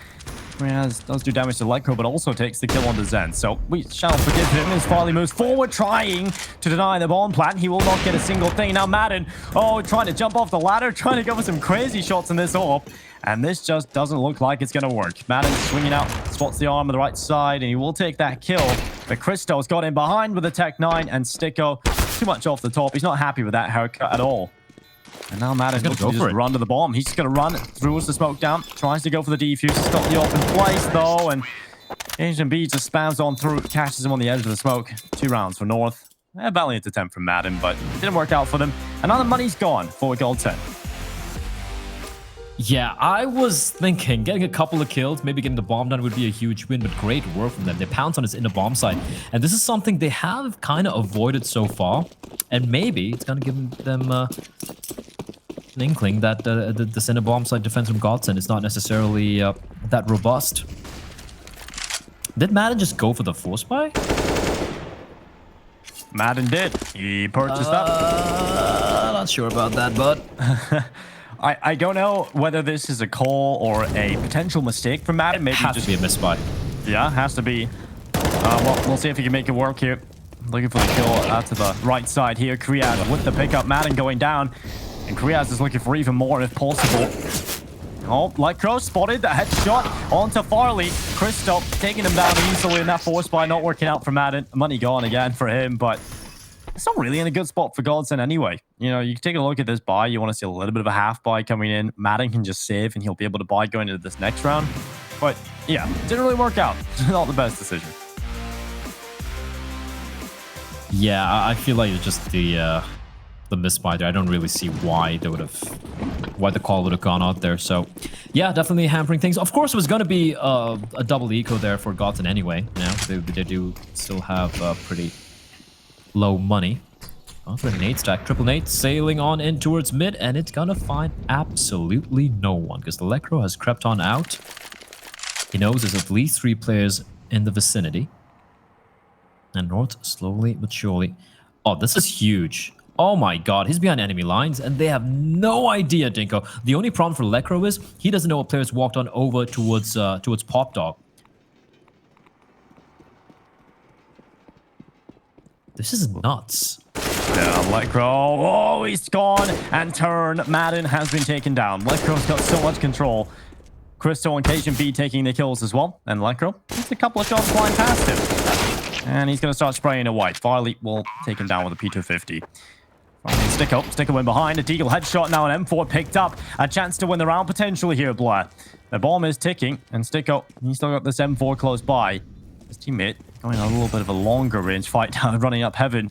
Kriaz does do damage to Lekro, but also takes the kill onto Zen. So we shall forgive him as Farley moves forward, trying to deny the bomb plant. He will not get a single thing. Now Madden, trying to jump off the ladder, trying to go for some crazy shots in this AWP. And this just doesn't look like it's going to work. Madden swinging out, spots the arm on the right side, and he will take that kill. But Christo's got him behind with a Tech 9, and Sticko too much off the top. He's not happy with that haircut at all. And now Madden's going to go for it. Run to the bomb. He's just going to run, throws the smoke down, tries to go for the defuse. He's got the open place though, and Asian B just spams on through, catches him on the edge of the smoke. 2 rounds for North. A valiant attempt from Madden, but it didn't work out for them. And now the money's gone for GODSENT. Yeah, I was thinking getting a couple of kills, maybe getting the bomb done would be a huge win, but great work from them. They pounce on his inner bomb side, and this is something they have kind of avoided so far, and maybe it's going to give them an inkling that the center bomb side defense from GODSENT is not necessarily that robust. Did Madden just go for the force buy? Madden did. He purchased that. Not sure about that, but... I don't know whether this is a call or a potential mistake from Madden. Maybe it has to be a misbuy. Yeah, has to be. Well, we'll see if he can make it work here. Looking for the kill out to the right side here. Kriaz with the pickup. Madden going down. And Kriaz is looking for even more if possible. Oh, Lekro spotted the headshot onto Farley. Christoph taking him down easily, and that force buy not working out for Madden. Money gone again for him, but it's not really in a good spot for GODSENT anyway. You know, you take a look at this buy. You want to see a little bit of a half buy coming in. Madden can just save, and he'll be able to buy going into this next round. But yeah, didn't really work out. Not the best decision. Yeah, I feel like it's just the misbuy there. I don't really see why they would have, why the call would have gone out there. So yeah, definitely hampering things. Of course, it was going to be a double eco there for GODSENT anyway. Now they do still have pretty low money. Oh, for a nade stack, triple nade sailing on in towards mid, and it's gonna find absolutely no one because the Lekro has crept on out. He knows there's at least 3 players in the vicinity. And North slowly but surely. Oh, this is huge. Oh my god, he's behind enemy lines and they have no idea, Dinko. The only problem for Lekro is he doesn't know what players walked on over towards Pop Dog. This is nuts. Yeah, Lekro. Oh, he's gone. And turn. Madden has been taken down. Lekro's got so much control. Crystal and Cajun B taking the kills as well. And Lekro, just a couple of shots flying past him. And he's going to start spraying away. Farley will take him down with a P250. Sticker in behind. A Deagle headshot now. An M4 picked up. A chance to win the round potentially here, Blair. The bomb is ticking. And Sticko, he's still got this M4 close by. His teammate going a little bit of a longer range fight down, running up heaven.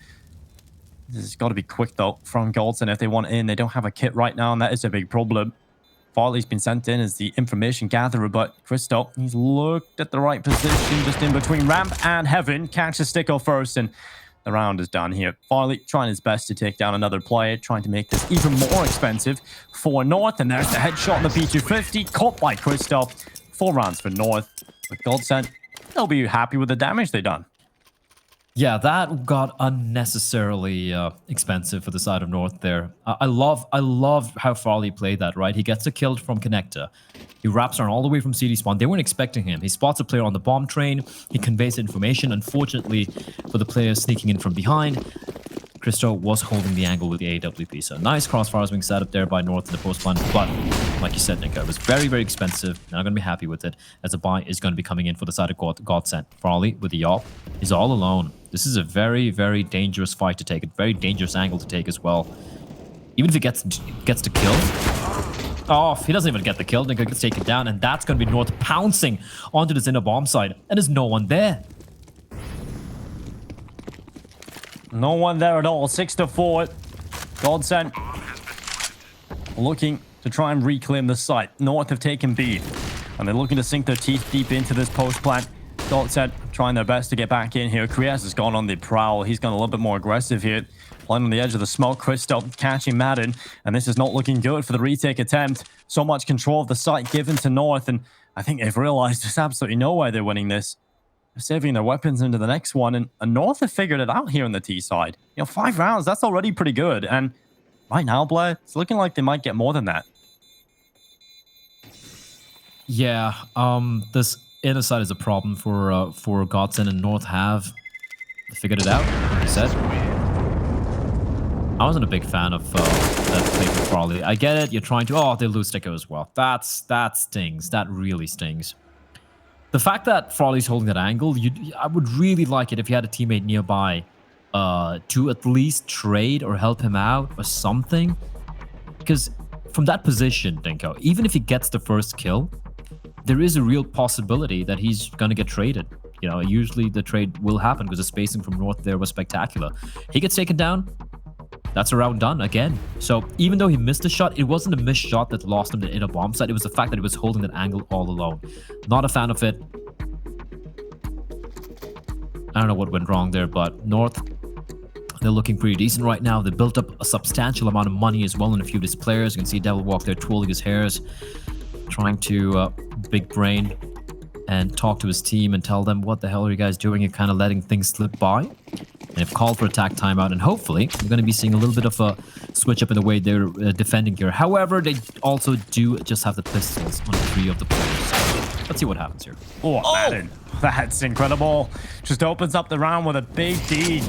This has got to be quick, though, from GODSENT if they want in. They don't have a kit right now, and that is a big problem. Farley's been sent in as the information gatherer, but Christo, he's looked at the right position, just in between ramp and heaven. Catches Sticko first, and the round is done here. Farley trying his best to take down another player, trying to make this even more expensive for North. And there's the headshot on the P250, caught by Christo. 4 rounds for North. With GODSENT, they'll be happy with the damage they done. Yeah, that got unnecessarily expensive for the side of North there. I love how Farley played that, right? He gets a kill from Connector. He wraps around all the way from CD spawn. They weren't expecting him. He spots a player on the bomb train. He conveys information. Unfortunately, for the players sneaking in from behind, Christo was holding the angle with the AWP. So nice crossfires being set up there by North in the post plan. But like you said, Nico, it was very, very expensive. Not going to be happy with it, as a buy is going to be coming in for the side of GODSENT. Farley with the YOP is all alone. This is a very, very dangerous fight to take. A very dangerous angle to take as well. Even if he gets the kill. Oh, he doesn't even get the kill. Nico gets taken down. And that's going to be North pouncing onto this inner bomb side. And there's no one there. No one there at all. 6-4. GODSENT looking to try and reclaim the site. North have taken B. And they're looking to sink their teeth deep into this post plant. GODSENT trying their best to get back in here. Kriaz has gone on the prowl. He's gone a little bit more aggressive here. Playing on the edge of the smoke. Christo catching Madden. And this is not looking good for the retake attempt. So much control of the site given to North. And I think they've realized there's absolutely no way they're winning this. They're saving their weapons into the next one. And North have figured it out here on the T side. 5 rounds, that's already pretty good. And right now, Blair, it's looking like they might get more than that. Yeah, this inner side is a problem for GODSENT, and North have figured it out, like you said. I wasn't a big fan of that play for Farley. I get it, you're trying to... Oh, they lose Sticko as well. That stings. That really stings. The fact that Farley's holding that angle, I would really like it if you had a teammate nearby to at least trade or help him out or something. Because from that position, Dinko, even if he gets the first kill, there is a real possibility that he's going to get traded. Usually the trade will happen because the spacing from North there was spectacular. He gets taken down. That's a round done again. So even though he missed a shot, it wasn't a missed shot that lost him the inner bomb site. It was the fact that he was holding that angle all alone. Not a fan of it. I don't know what went wrong there, but North, they're looking pretty decent right now. They built up a substantial amount of money as well in a few of these players. You can see Devil Walk there twirling his hairs, trying to big brain and talk to his team and tell them, what the hell are you guys doing? You're kind of letting things slip by. They've called for attack timeout, and hopefully we're going to be seeing a little bit of a switch up in the way they're defending here. However, they also do just have the pistols on 3 of the players. Let's see what happens here. Oh, Madden. That's incredible. Just opens up the round with a big D.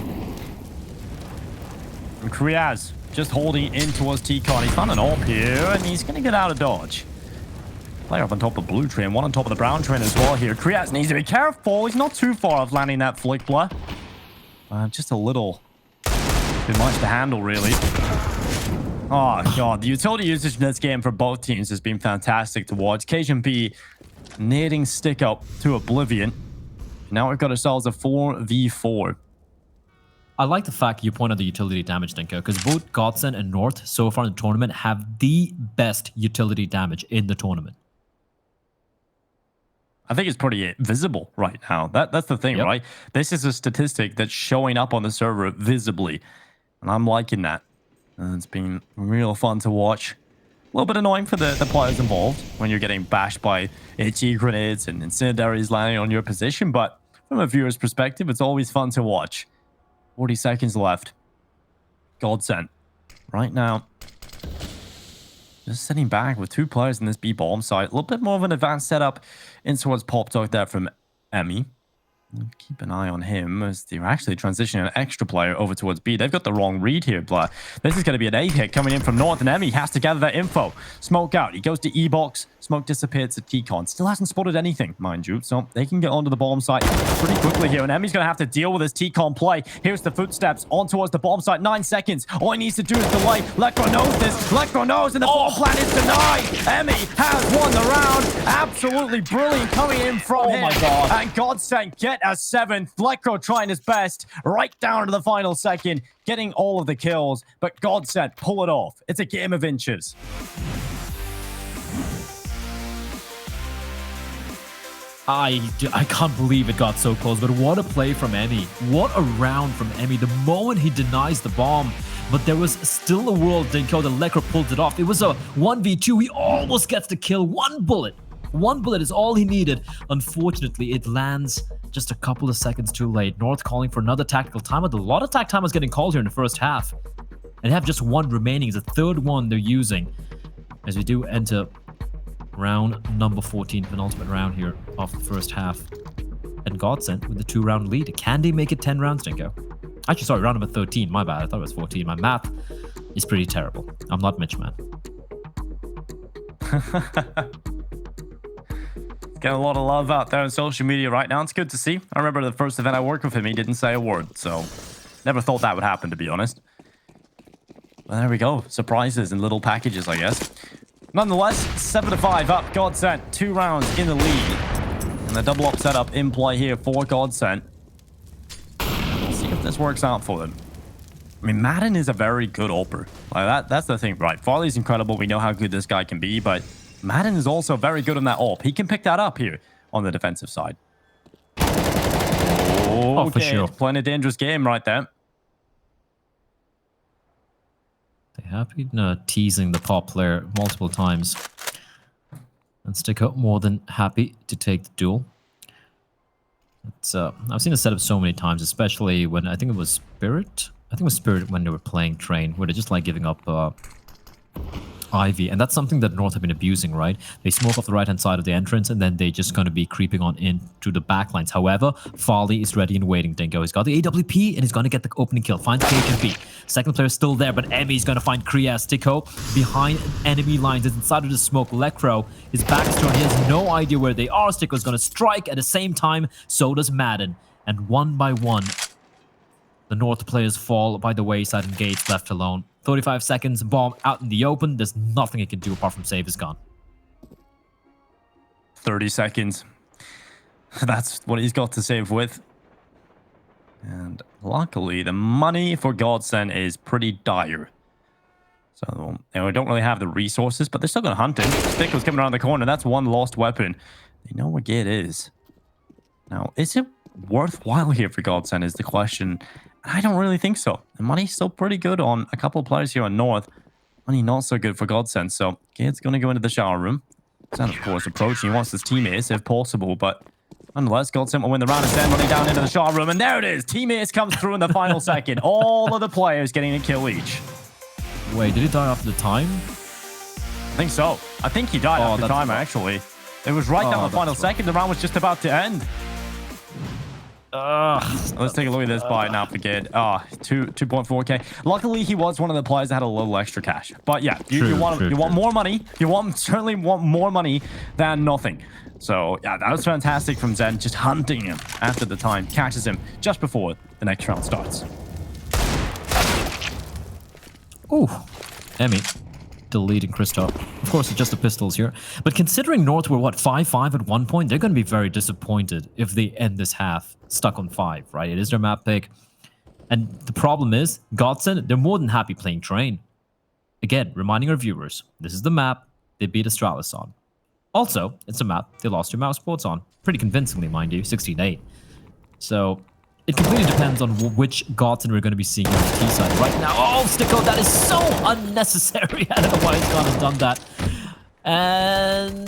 And Kriaz just holding in towards T-Con. He's found an AWP here, and he's going to get out of dodge. Player up on top of the blue train, one on top of the brown train as well here. Kriaz needs to be careful. He's not too far off landing that flick, Blair. Just a little too much to handle, really. Oh, God. The utility usage in this game for both teams has been fantastic to watch. Cajun B nading Stick up to oblivion. Now we've got ourselves a 4v4. I like the fact you point out the utility damage, Dinko, because both GODSENT and North so far in the tournament have the best utility damage in the tournament. I think it's pretty visible right now. That's the thing, right? This is a statistic that's showing up on the server visibly. And I'm liking that. And it's been real fun to watch. A little bit annoying for the players involved when you're getting bashed by HE grenades and incendiaries landing on your position. But from a viewer's perspective, it's always fun to watch. 40 seconds left. GODSENT right now. Just sitting back with 2 players in this B bomb site. A little bit more of an advanced setup in towards Pop Dog there from Emmy. Keep an eye on him as they're actually transitioning an extra player over towards B. They've got the wrong read here, Blair. This is going to be an A hit coming in from North, and Emmy has to gather that info. Smoke out. He goes to E-Box. Smoke disappeared to T-Con. Still hasn't spotted anything, mind you. So they can get onto the bomb site pretty quickly here. And Emmy's going to have to deal with this T-Con play. Here's the footsteps on towards the bomb site. 9 seconds. All he needs to do is delay. Lekro knows this. Lekro knows, and the bomb plan is denied. Emmy has won the round. Absolutely brilliant coming in from him. Oh my God. And GODSENT get a 7th. Lekro trying his best right down to the final second, getting all of the kills. But GODSENT pull it off. It's a game of inches. I can't believe it got so close, but what a play from Emmy. What a round from Emmy. The moment he denies the bomb, but there was still a world Dinko that Lekro pulled it off. It was a 1v2. He almost gets the kill. One bullet is all he needed. Unfortunately, it lands just a couple of seconds too late. North calling for another tactical timeout. A lot of tac time was getting called here in the first half. And they have just 1 remaining. It's the 3rd one they're using. As we do enter round number 14, penultimate round here of the first half. And GODSENT with the 2-round lead. Can they make it 10 rounds, Dinko? Actually, sorry, round number 13. My bad. I thought it was 14. My math is pretty terrible. I'm not Mitch, man. Getting a lot of love out there on social media right now. It's good to see. I remember the first event I worked with him, he didn't say a word. So, never thought that would happen, to be honest. Well, there we go. Surprises in little packages, I guess. Nonetheless, 7-5 up. GODSENT, 2 rounds in the lead. And the double up setup in play here for GODSENT. We'll see if this works out for them. I mean, Madden is a very good AWPer. Like that's the thing, right? Farley's incredible. We know how good this guy can be, but Madden is also very good on that AWP. He can pick that up here on the defensive side. Oh, for sure. Playing a dangerous game right there. They have been teasing the Pop player multiple times. And Sticko more than happy to take the duel. I've seen the setup so many times, especially when I think it was Spirit. I think it was Spirit when they were playing Train, where they just like giving up Ivy. And that's something that North have been abusing, right? They smoke off the right-hand side of the entrance, and then they just going to be creeping on into the backlines. However, Farley is ready and waiting, Dinko. He's got the AWP, and he's going to get the opening kill. Finds KHB. Second player still there, but Emmy's going to find Kriya. Sticko behind enemy lines. Is inside of the smoke. Lekro, his back is turned. He has no idea where they are. Sticko's going to strike at the same time. So does Madden. And one by one, the North players fall by the wayside and Gates left alone. 35 seconds, bomb out in the open. There's nothing he can do apart from save his gun. 30 seconds. That's what he's got to save with. And luckily, the money for GODSENT is pretty dire. So, we don't really have the resources, but they're still going to hunt him. Sticko's coming around the corner. That's one lost weapon. They know where Gate is. Now, is it worthwhile here for GODSENT is the question. I don't really think so. The money's still pretty good on a couple of players here on North. Money not so good for GODSENT. So, Gate's going to go into the shower room. And of course, approaching. He wants his teammates if possible, but nonetheless, GODSENT will win the round and send money down into the shower room. And there it is. Teammates comes through in the final second. All of the players getting a kill each. Wait, did he die after the time? I think so. I think he died after the timer, actually. It was right down the final second. The round was just about to end. Let's take a look at this buy now for Gid. 2.4k. Luckily, he was one of the players that had a little extra cash. But yeah, you want more money. You certainly want more money than nothing. So yeah, that was fantastic from Zen, just hunting him after the time, catches him just before the next round starts. Ooh, Emmy deleting Kristoff. Of course, it's just the pistols here. But considering North were, what, 5-5 at one point, they're going to be very disappointed if they end this half stuck on 5, right? It is their map pick. And the problem is, GODSENT, they're more than happy playing Train. Again, reminding our viewers, this is the map they beat Astralis on. Also, it's a map they lost to Mouse Sports on. Pretty convincingly, mind you, 16-8. So, it completely depends on which GODSENT we're going to be seeing on the T side right now. Oh, Sticko, that is so unnecessary. I don't know why he's gone and done that. And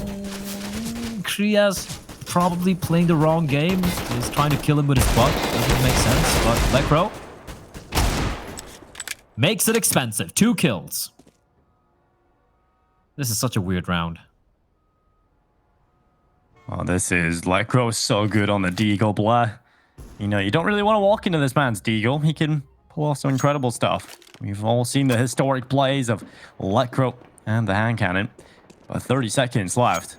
Kriya's probably playing the wrong game. He's trying to kill him with his butt. Doesn't make sense, but Lecro makes it expensive. 2 kills. This is such a weird round. Oh, this is Lecro so good on the Deagle, Blair. You know, you don't really want to walk into this man's Deagle. He can pull off some incredible stuff. We've all seen the historic plays of Lecro and the hand cannon. But 30 seconds left.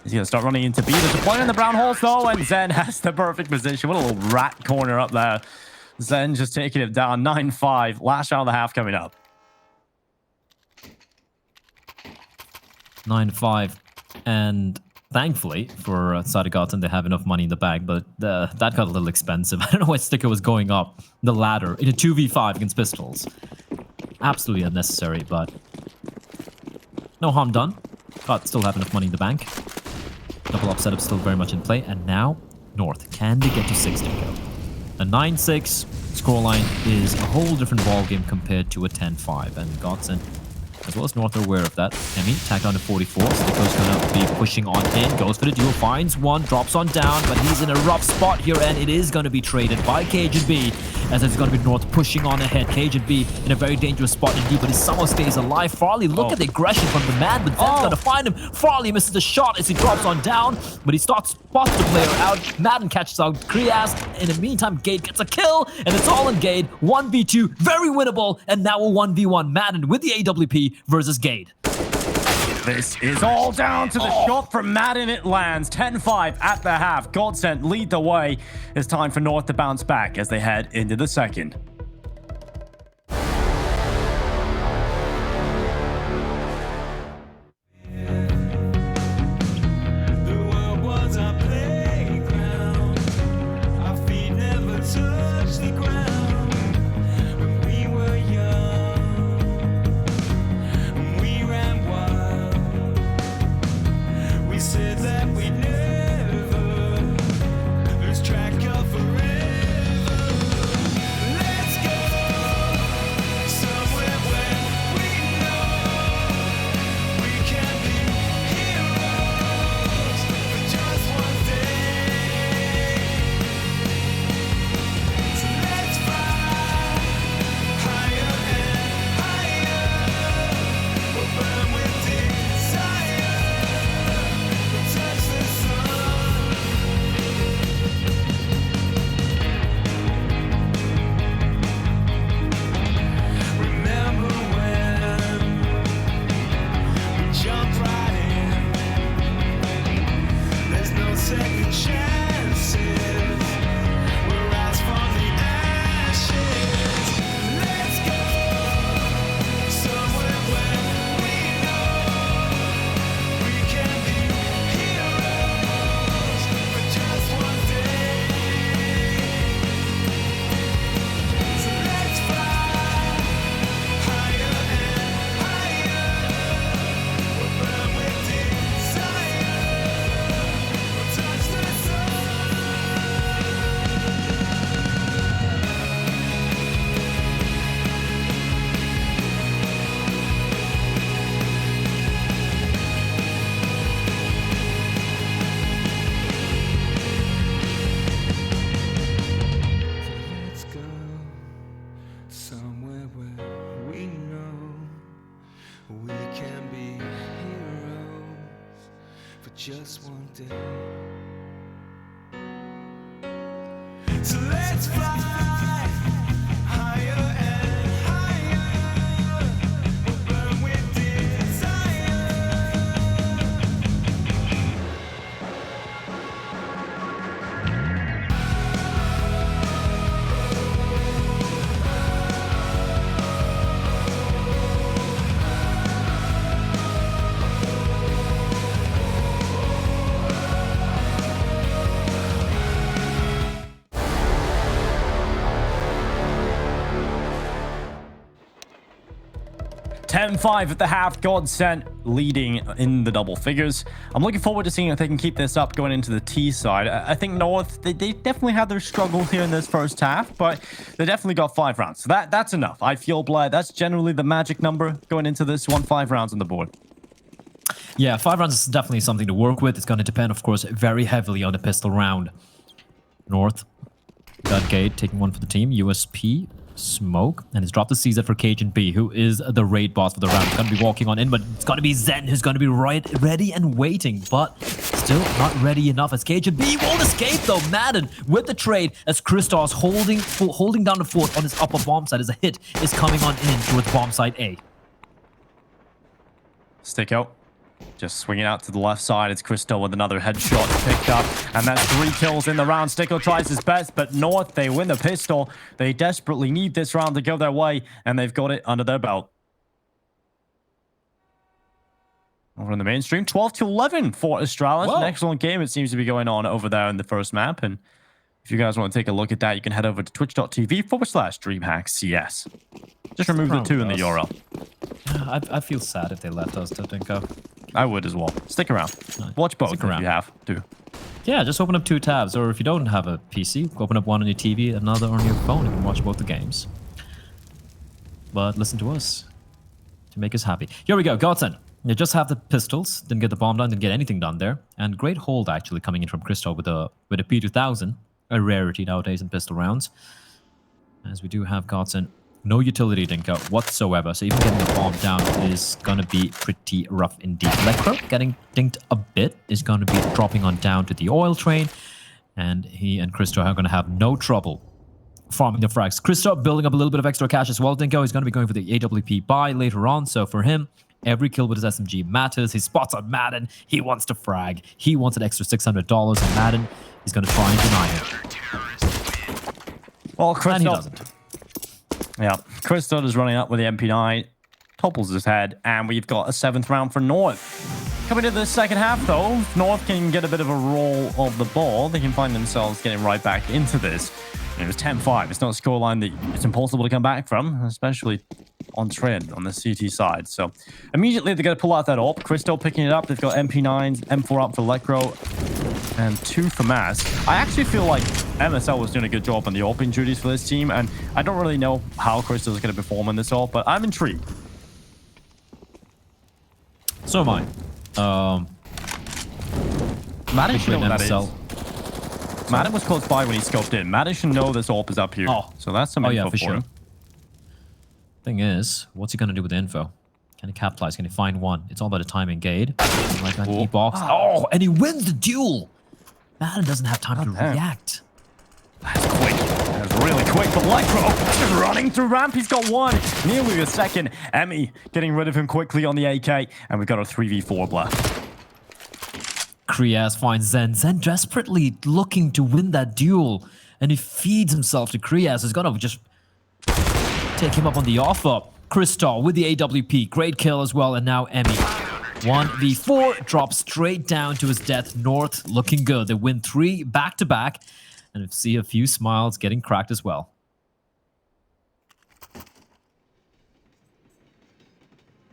He's going to start running into B. There's a point in the brown holes, though, and Zen has the perfect position. What a little rat corner up there. Zen just taking it down. 9-5. Last round of the half coming up. 9-5. And thankfully, for side of GODSENT, they have enough money in the bag, but that got a little expensive. I don't know why Sticker was going up the ladder in a 2v5 against pistols. Absolutely unnecessary, but no harm done. But still have enough money in the bank. Double up setup still very much in play. And now, North. Can they get to 6 Sticker? A 9-6 scoreline is a whole different ballgame compared to a 10-5. And GODSENT, as well as North, are aware of that. Emmy tacked on to 44. Sticker's going to be pushing on in. Goes for the duel. Finds one. Drops on down. But he's in a rough spot here. And it is going to be traded by Cajun-B. As it's going to be North pushing on ahead. Cajun-B in a very dangerous spot indeed. But he somehow stays alive. Farley, look at the aggression from the man. But Zen's going to find him. Farley misses the shot as he drops on down. But he spots the player out. Madden catches out Krias. In the meantime, Gade gets a kill. And it's all in Gade. 1v2. Very winnable. And now a 1v1. Madden with the AWP versus Gade. This is all down to the shot from Madden. It lands. 10-5 at the half. GODSENT lead the way. It's time for North to bounce back as they head into the second. Just one day. So let's fly higher and higher. We'll burn with desire. $10-5 at the half. GODSENT leading in the double figures. I'm looking forward to seeing if they can keep this up going into the T side. I think North, they definitely had their struggles here in this first half, but they definitely got 5 rounds. So that's enough. I feel, Blair, that's generally the magic number going into this one. 5 rounds on the board. Yeah, 5 rounds is definitely something to work with. It's going to depend, of course, very heavily on the pistol round. North, got Gate taking one for the team. USP, Smoke, and he's dropped the CZ for Cajun B, who is the raid boss for the round. He's going to be walking on in, but it's going to be Zen who's going to be ready and waiting, but still not ready enough as Cajun B won't escape though. Madden with the trade as Christos holding down the fort on his upper bomb side as a hit is coming on in towards bomb side A. Stick out. Just swinging out to the left side. It's Cristo with another headshot picked up. And that's 3 kills in the round. Sticko tries his best, but North, they win the pistol. They desperately need this round to go their way, and they've got it under their belt. Over in the mainstream, 12-11 for Astralis. An excellent game it seems to be going on over there in the first map. And if you guys want to take a look at that, you can head over to twitch.tv/DreamHackCS. Just remove the 2 in the URL. I feel sad if they left us, Tinko. I would as well. Stick around. Watch both if you have to. Yeah, just open up 2 tabs, or if you don't have a PC, open up one on your TV, another on your phone, and you can watch both the games. But listen to us to make us happy. Here we go, GODSENT. You just have the pistols, didn't get the bomb done, didn't get anything done there. And great hold actually coming in from Cristo with a P2000, a rarity nowadays in pistol rounds. As we do have GODSENT. No utility dinker whatsoever, so even getting the bomb down is going to be pretty rough indeed. Electro getting dinked a bit is going to be dropping on down to the oil train, and he and Cristo are going to have no trouble farming the frags. Cristo building up a little bit of extra cash as well. Dinko is going to be going for the AWP buy later on, so for him, every kill with his SMG matters. He spots on Madden, he wants to frag, he wants an extra $600 on Madden. He's going to try and deny it. Well, Cristo, and he doesn't. Yeah, Cristo is running up with the MP9, topples his head, and we've got a 7th round for North. Coming to the second half, though, if North can get a bit of a roll of the ball, they can find themselves getting right back into this. And it was 10-5. It's not a scoreline that it's impossible to come back from, especially on trend on the CT side. So immediately they're going to pull out that AWP. Cristo picking it up. They've got MP9s, M4 up for Electro, and 2 for Mass. I actually feel like MSL was doing a good job on the AWPing duties for this team, and I don't really know how Cristo is going to perform in this AWP, but I'm intrigued. So am I. Madden should know what that is. Madden was close by when he scoped in. Madden should know this AWP is up here. Oh. So that's some info for him. Thing is, what's he going to do with the info? Can he capitalize? Can he find one? It's all about the timing. Gade. Like that E-box. Oh, and he wins the duel. Madden doesn't have time to react. That's quick. That's really quick. But Electro just running through ramp. He's got 1. Nearly a second. Emmy getting rid of him quickly on the AK. And we've got a 3v4 left. Kriaz finds Zen. Zen desperately looking to win that duel. And he feeds himself to Kriaz. He's going to just take him up on the offer. Cristo with the AWP. Great kill as well. And now Emmy. 1v4 drops straight down to his death. North looking good. They win 3 back-to-back. And see a few smiles getting cracked as well.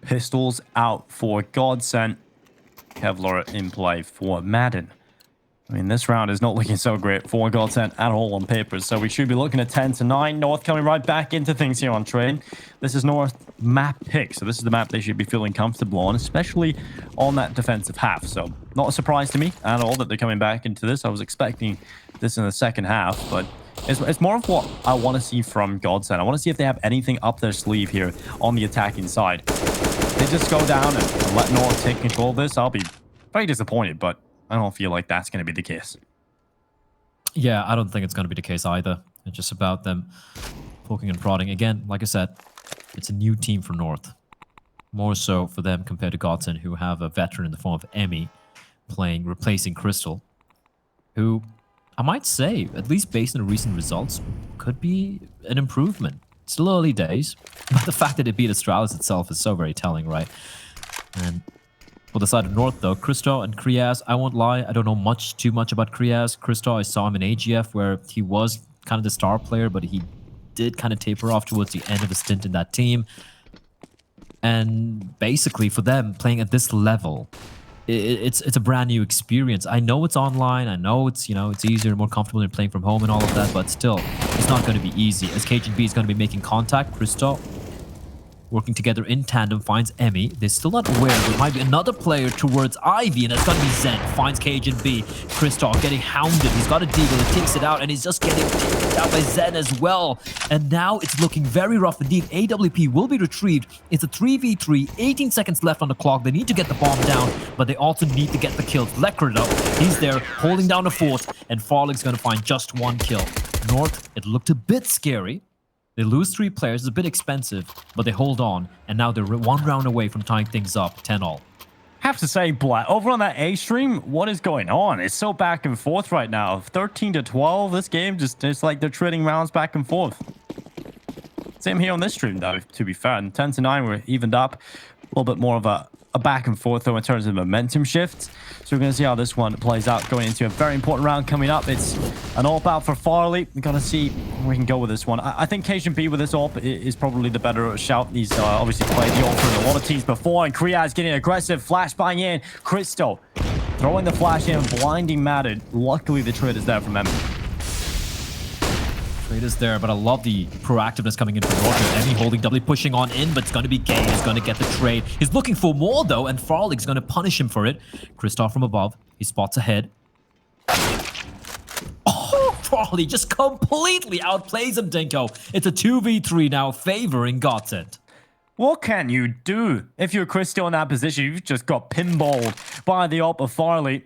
Pistols out for GODSENT. Kevlar in play for Madden. I mean, this round is not looking so great for GODSENT at all on paper, so we should be looking at 10-9. North coming right back into things here on train. This is North map pick, so this is the map they should be feeling comfortable on, especially on that defensive half. So not a surprise to me at all that they're coming back into this. I was expecting this in the second half, but it's more of what I want to see from GODSENT. I want to see if they have anything up their sleeve here on the attacking side. If they just go down and let North take control of this, I'll be very disappointed, but I don't feel like that's going to be the case. Yeah, I don't think it's going to be the case either. It's just about them poking and prodding. Again, like I said, it's a new team for North. More so for them compared to GODSENT, who have a veteran in the form of Emmy replacing Crystal, who I might say, at least based on the recent results, could be an improvement. Still early days, but the fact that it beat Astralis itself is so very telling, right? And for the side of North, though, Cristo and Kriaz, I won't lie, I don't know too much about Kriaz. Cristo, I saw him in AGF, where he was kind of the star player, but he did kind of taper off towards the end of his stint in that team. And basically, for them, playing at this level, it's a brand new experience. I know it's online, I know it's, you know, it's easier, more comfortable than playing from home and all of that, but still, it's not going to be easy. As Cajun B is going to be making contact, Cristo working together in tandem, finds Emmy. They're still not aware. There might be another player towards Ivy, and it's going to be Zen. Finds Cajun B. Kristoff getting hounded. He's got a deagle. He takes it out, and he's just getting taken out by Zen as well. And now it's looking very rough indeed. AWP will be retrieved. It's a 3v3, 18 seconds left on the clock. They need to get the bomb down, but they also need to get the kills. Lekra, though, he's there holding down a fort, and Farlig's going to find just one kill. North, it looked a bit scary. They lose 3 players, it's a bit expensive, but they hold on, and now they're 1 round away from tying things up, 10-all. Have to say, Blatt, over on that A stream, what is going on? It's so back and forth right now. 13-12, this game it's like they're trading rounds back and forth. Same here on this stream, though, to be fair. And 10-9, we're evened up. A little bit more of a back and forth, though, in terms of momentum shifts. So we're going to see how this one plays out going into a very important round coming up. It's an AWP out for Farley. We're going to see where we can go with this one. I think Cajun B with this AWP is probably the better shout. He's obviously played the AWP in a lot of teams before, and Kriaz getting aggressive. Flashbang in. Cristo throwing the flash in, blinding Madden. Luckily, the trade is there from Emmy. Trade is there, but I love the proactiveness coming in from Roger. Emmy holding W, pushing on in, but it's going to be Gay. He's going to get the trade. He's looking for more, though, and Farlig's going to punish him for it. Kristoff from above. He spots ahead. Oh, Farlig just completely outplays him, Dinko. It's a 2v3 now, favoring GODSENT. What can you do? If you're Cristo in that position, you've just got pinballed by the AWP of Farley.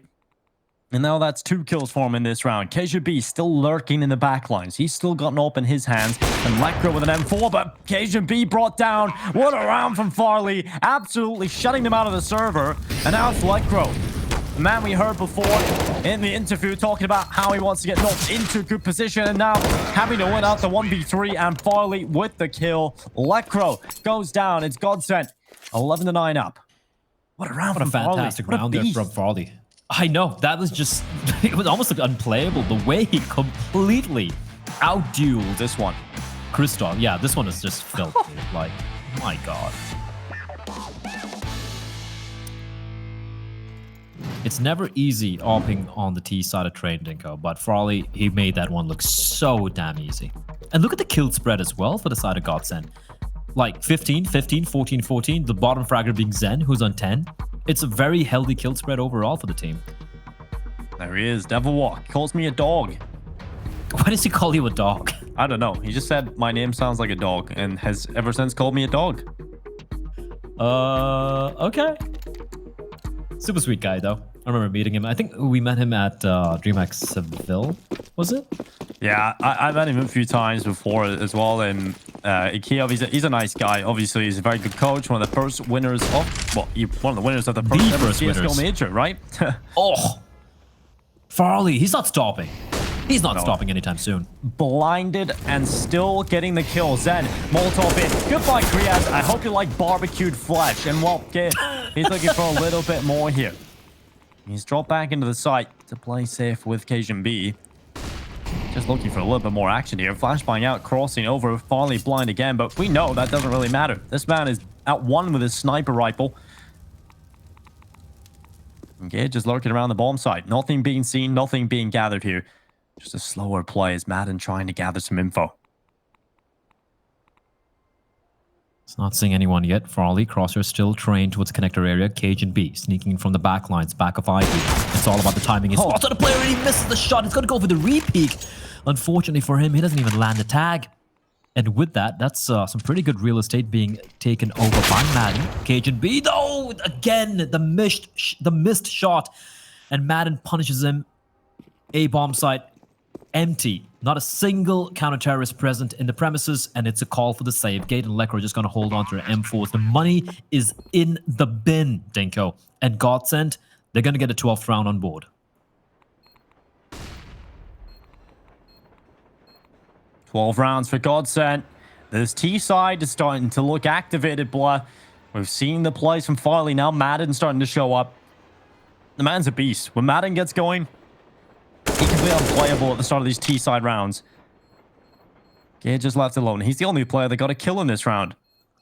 And now that's 2 kills for him in this round. KJB still lurking in the backlines. He's still got an AWP in his hands. And Lekra with an M4, but KJB brought down. What a round from Farley. Absolutely shutting them out of the server. And now it's Lekra, the man we heard before in the interview talking about how he wants to get knocked into a good position. And now having to win out the 1v3, and Farley with the kill. Lekra goes down. It's GODSENT. 11-9 up. What a round What a from Farley. fantastic What a round there beast. from Farley. I know, that was just, it was almost like unplayable. The way he completely outdueled This one. Kristoff. Yeah, this one is just filthy. Like, my God. It's never easy AWPing on the T side of Train Dinko, but Farley, he made that one look so damn easy. And look at the kill spread as well for the side of GODSENT. Like 15, 15, 14, 14. The bottom fragger being Zen, who's on 10. It's a very healthy kill spread overall for the team. There he is. Devil Walk. Calls me a dog. Why does he call you a dog? I don't know. He just said my name sounds like a dog and has ever since called me a dog. Okay. Super sweet guy, though. I remember meeting him. I think we met him at DreamHack Seville, was it? Yeah, I met him a few times before as well. And Kiev, he's a nice guy. Obviously, he's a very good coach. One of the first winners of, well, one of the winners of the first ever CSGO major, right? Oh, Farley, he's not stopping. He's not stopping anytime soon. Blinded and still getting the kill. Zen, Molotov in. Goodbye, Kriaz. I hope you like barbecued flesh. And well, kid, he's looking for a little bit more here. He's dropped back into the site to play safe with Cajun B. Just looking for a little bit more action here. Flashbang out, crossing over, Farley blind again, but we know that doesn't really matter. This man is at one with his sniper rifle. Okay, just lurking around the bomb site. Nothing being seen, nothing being gathered here. Just a slower play as Madden trying to gather some info. It's not seeing anyone yet. Farley, Crosshair still trained towards the connector area. Cajun B sneaking in from the back lines, back of Ivy. It's all about the timing. He spots on the player and he misses the shot. He's going to go for the re-peek. Unfortunately for him, he doesn't even land the tag. And with that, that's some pretty good real estate being taken over by Madden. Cajun B, though, again, the missed shot. And Madden punishes him. A bomb site, empty. Not a single counter-terrorist present in the premises, and it's a call for the save. Gate and Lekra are just going to hold on to their M4s. The money is in the bin, Dinko. And GODSENT, they're going to get a 12th round on board. 12 rounds for GODSENT. This T side is starting to look activated, blah. We've seen the plays from Farley. Now Madden starting to show up. The man's a beast. When Madden gets going, he can be unplayable at the start of these T-side rounds. Gage just left alone. He's the only player that got a kill in this round.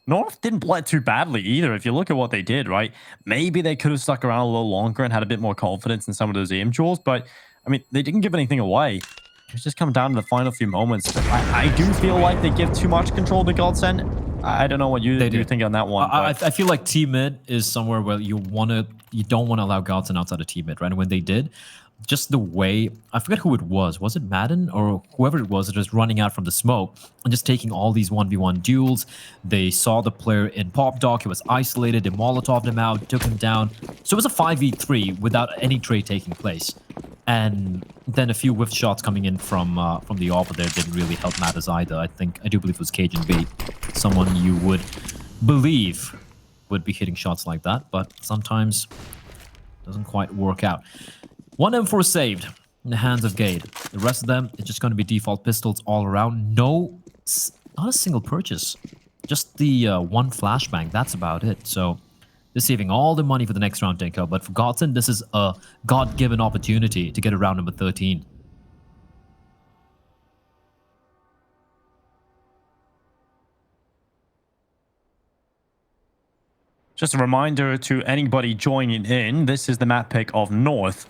North didn't play too badly either, if you look at what they did, right? Maybe they could have stuck around a little longer and had a bit more confidence in some of those aim duels, but, I mean, they didn't give anything away. It's just come down to the final few moments. But I do feel like they give too much control to GODSENT. I don't know what you think on that one. I feel like T mid is somewhere where you don't want to allow GODSENT outside of T mid, right? And when they did, just the way, I forget who it was. Was it Madden or whoever it was that was running out from the smoke and just taking all these 1v1 duels? They saw the player in Pop Doc. He was isolated. They Molotoved him out, took him down. So it was a 5v3 without any trade taking place. And then a few whiff shots coming in from the AWP there didn't really help matters either. I do believe it was Cajun B, someone you would believe would be hitting shots like that, but sometimes doesn't quite work out. One M4 saved in the hands of Gade. The rest of them, it's just going to be default pistols all around. Not a single purchase. Just the one flashbang. That's about it. So they're saving all the money for the next round, Dinko. But for GODSENT, this is a God-given opportunity to get a round number 13. Just a reminder to anybody joining in, this is the map pick of North.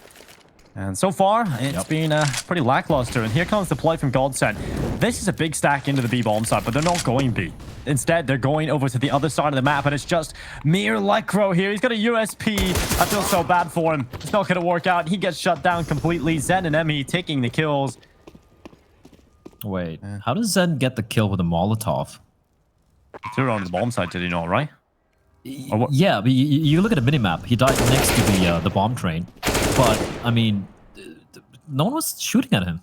And so far, it's been pretty lackluster. And here comes the play from GODSENT. This is a big stack into the B bomb side, but they're not going B. Instead, they're going over to the other side of the map, and it's just mere Lecro here. He's got a USP. I feel so bad for him. It's not going to work out. He gets shut down completely. Zen and Emmy taking the kills. Wait, how does Zen get the kill with a Molotov? He threw it onto the bomb side, did he not, right? Yeah, but you look at the minimap. He died next to the bomb train. But, I mean, no one was shooting at him.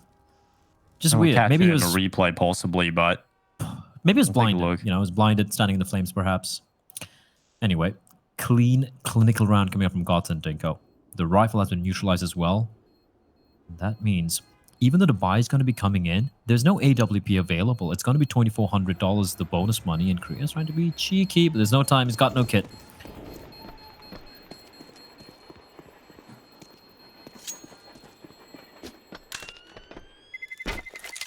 Just weird. Maybe he was... in a replay, possibly, but... Maybe he was blinded. You know, he was blinded, standing in the flames, perhaps. Anyway, clean, clinical round coming up from GODSENT, Dinko. The rifle has been neutralized as well. That means, even though the buy is going to be coming in, there's no AWP available. It's going to be $2,400, the bonus money, and Korea's trying to be cheeky, but there's no time. He's got no kit.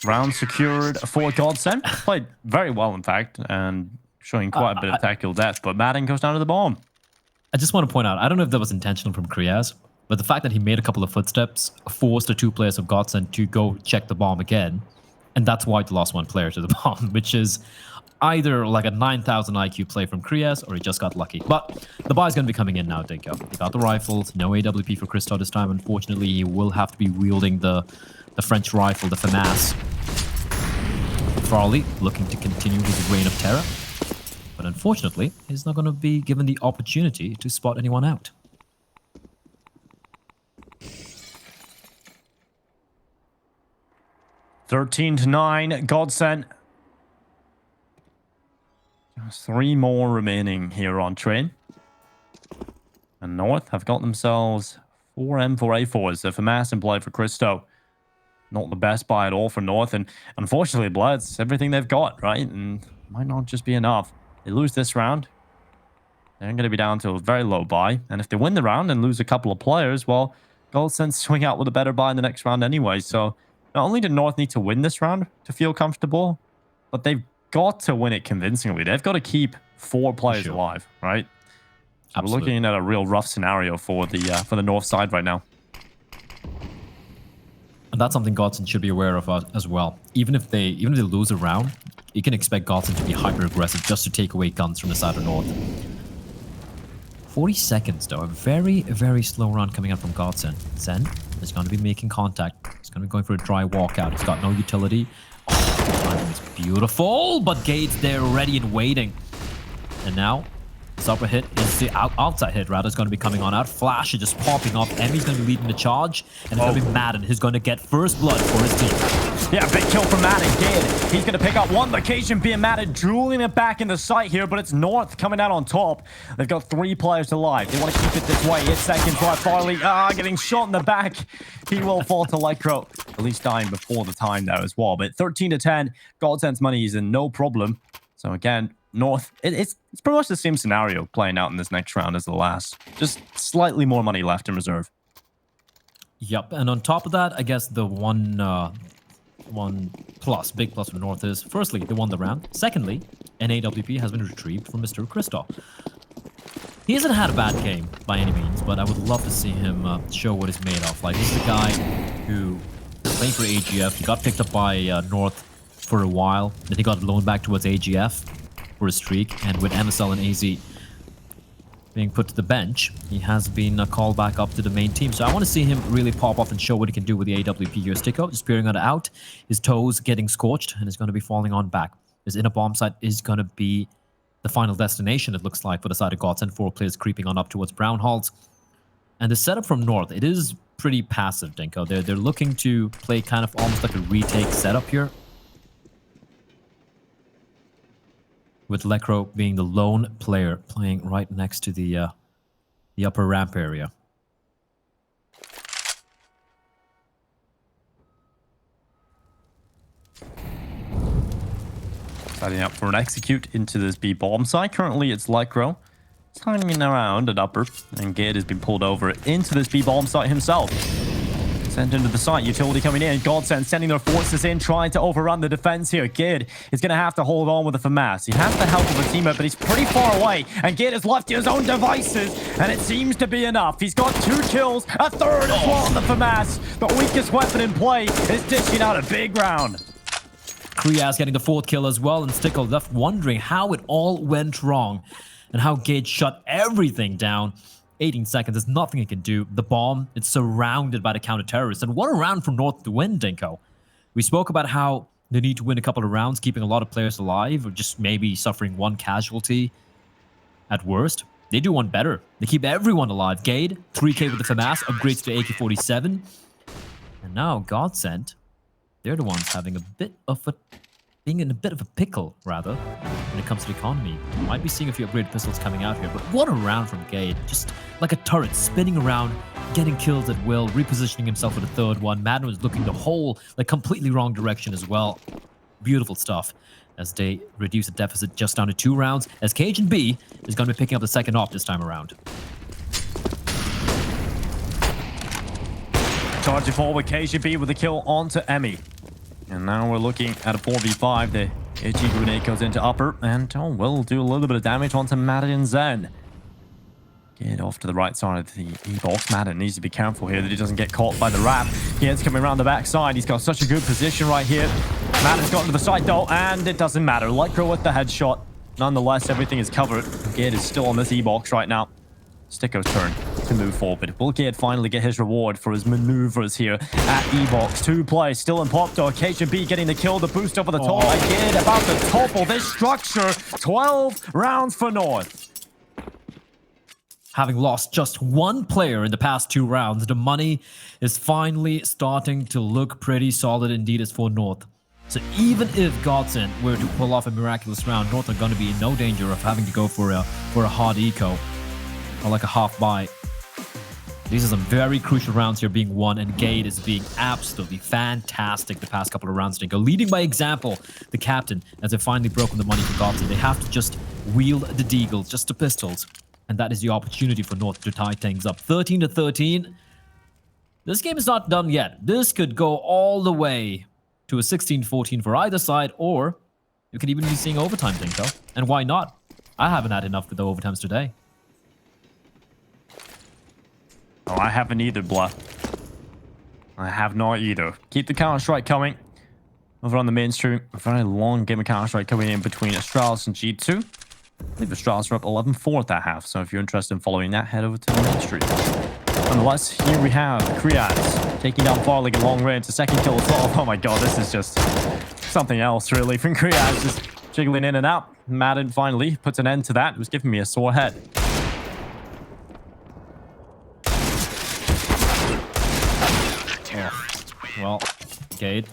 Round secured for GODSENT. Played very well, in fact, and showing quite a bit of tactical depth, but Madden goes down to the bomb. I just want to point out, I don't know if that was intentional from Kriaz, but the fact that he made a couple of footsteps forced the two players of GODSENT to go check the bomb again, and that's why they lost one player to the bomb, which is either like a 9,000 IQ play from Kriaz, or he just got lucky. But the buy is going to be coming in now, Dinko. He got the rifles, no AWP for Christo this time. Unfortunately, he will have to be wielding the French rifle, the FAMAS. Farley looking to continue his reign of terror, but unfortunately, he's not going to be given the opportunity to spot anyone out. (13-9), GODSENT. There's 3 more remaining here on train. And North have got themselves 4 M4A4s. So FAMAS in play for Christo. Not the best buy at all for North, and unfortunately, Blood's everything they've got, right? And might not just be enough. They lose this round, they're going to be down to a very low buy, and if they win the round and lose a couple of players, well, GODSENT swing out with a better buy in the next round anyway. So not only did North need to win this round to feel comfortable, but they've got to win it convincingly. They've got to keep 4 players alive, right? So we're looking at a real rough scenario for the North side right now. And that's something GODSENT should be aware of as well. Even if they lose a round, you can expect GODSENT to be hyper-aggressive just to take away guns from the side of North. 40 seconds, though. A very, very slow round coming out from GODSENT. Zen is going to be making contact. He's going to be going for a dry walkout. He's got no utility. Oh, the timing is beautiful, but Gade's there ready and waiting. And now, this upper hit is the outside hit, rather, is going to be coming on out. Flash is just popping off. Emmy's going to be leading the charge, and it's going to be Madden who's going to get first blood for his team. Yeah, big kill from Madden. Gade, he's going to pick up one location, being Madden, drooling it back in the sight here, but it's North coming out on top. They've got 3 players alive. They want to keep it this way. 8 seconds left. Farley, getting shot in the back. He will fall to Lycro, at least dying before the time there as well. But 13-10, GODSENT's money is in no problem. So again, North, it's pretty much the same scenario playing out in this next round as the last. Just slightly more money left in reserve. Yep, and on top of that, I guess the one big plus for North is, firstly, they won the round. Secondly, an AWP has been retrieved from Mr. Christoph. He hasn't had a bad game by any means, but I would love to see him show what he's made of. Like, he's the guy who played for AGF. He got picked up by North for a while. Then he got loaned back towards AGF. for a streak. And with MSL and AZ being put to the bench, he has been called back up to the main team. So I want to see him really pop off and show what he can do with the AWP here. Sticko just peering it out. His toes getting scorched and is going to be falling on back. His inner bomb site is going to be the final destination, it looks like, for the side of GODSENT. 4 players creeping on up towards Brown Halls. And the setup from North, it is pretty passive, Dinko. They're looking to play kind of almost like a retake setup here, with Lekro being the lone player playing right next to the upper ramp area. Setting up for an execute into this B bomb site. Currently, it's Lekro timing around at upper, and Gid has been pulled over into this B bomb site himself. Sent into the site, utility coming in. GODSENT sending their forces in, trying to overrun the defense here. Gid is going to have to hold on with the FAMAS. He has the help of a teammate, but he's pretty far away. And Gid has left his own devices, and it seems to be enough. He's got 2 kills, a third as well on the FAMAS. The weakest weapon in play is dishing out a big round. Kriaz getting the 4th kill as well, and Stickle left wondering how it all went wrong and how Gage shut everything down. 18 seconds, there's nothing he can do. The bomb, it's surrounded by the counter-terrorists. And what a round for North to win, Dinko. We spoke about how they need to win a couple of rounds, keeping a lot of players alive, or just maybe suffering 1 casualty at worst. They do one better. They keep everyone alive. Gade, 3k with the FAMAS, upgrades to AK-47. And now GODSENT, they're the ones having a bit of a... being in a bit of a pickle, rather, when it comes to the economy. Might be seeing a few upgraded pistols coming out here, but what a round from Gade. Just like a turret, spinning around, getting kills at will, repositioning himself with a 3rd one. Madden was looking the whole, like, completely wrong direction as well. Beautiful stuff, as they reduce the deficit just down to 2 rounds, as Cajun B is going to be picking up the 2nd off this time around. Charging forward, KGB with a kill onto Emmy. And now we're looking at a 4v5. The HE grenade goes into upper, and will do a little bit of damage onto Madden and Zen. Get off to the right side of the E-box. Madden needs to be careful here that he doesn't get caught by the wrap. Ged's coming around the backside. He's got such a good position right here. Madden's got to the side though, and it doesn't matter. Lekro with the headshot. Nonetheless, everything is covered. Ged is still on this E-box right now. Sticko's turn to move forward. Will Gid finally get his reward for his maneuvers here at E-box? 2 plays still in pop door. KGB getting the kill, the boost over the top. Gid about to topple this structure. 12 rounds for North. Having lost just 1 player in the past 2 rounds, the money is finally starting to look pretty solid indeed as for North. So even if GODSENT were to pull off a miraculous round, North are going to be in no danger of having to go for a hard eco. Or like a half buy. These are some very crucial rounds here being won, and Gade is being absolutely fantastic the past couple of rounds. Go leading by example, the captain, as they've finally broken the money for GODSENT. They have to just wield the deagle, just the pistols, and that is the opportunity for North to tie things up. 13-13. This game is not done yet. This could go all the way to a 16-14 for either side, or you could even be seeing overtime, Dinko. And why not? I haven't had enough with the overtimes today. Oh, I haven't either, blah. I have not either. Keep the Counter-Strike coming. Over on the mainstream, a very long game of Counter-Strike coming in between Astralis and G2. I believe Astralis are up 11-4 at that half, so if you're interested in following that, head over to the mainstream. Nonetheless, here we have Kriaz taking down Farley at long range. The 2nd kill as well. Oh my god, this is just something else, really, from Kriaz. Just jiggling in and out. Madden finally puts an end to that. It was giving me a sore head. Well, Gade.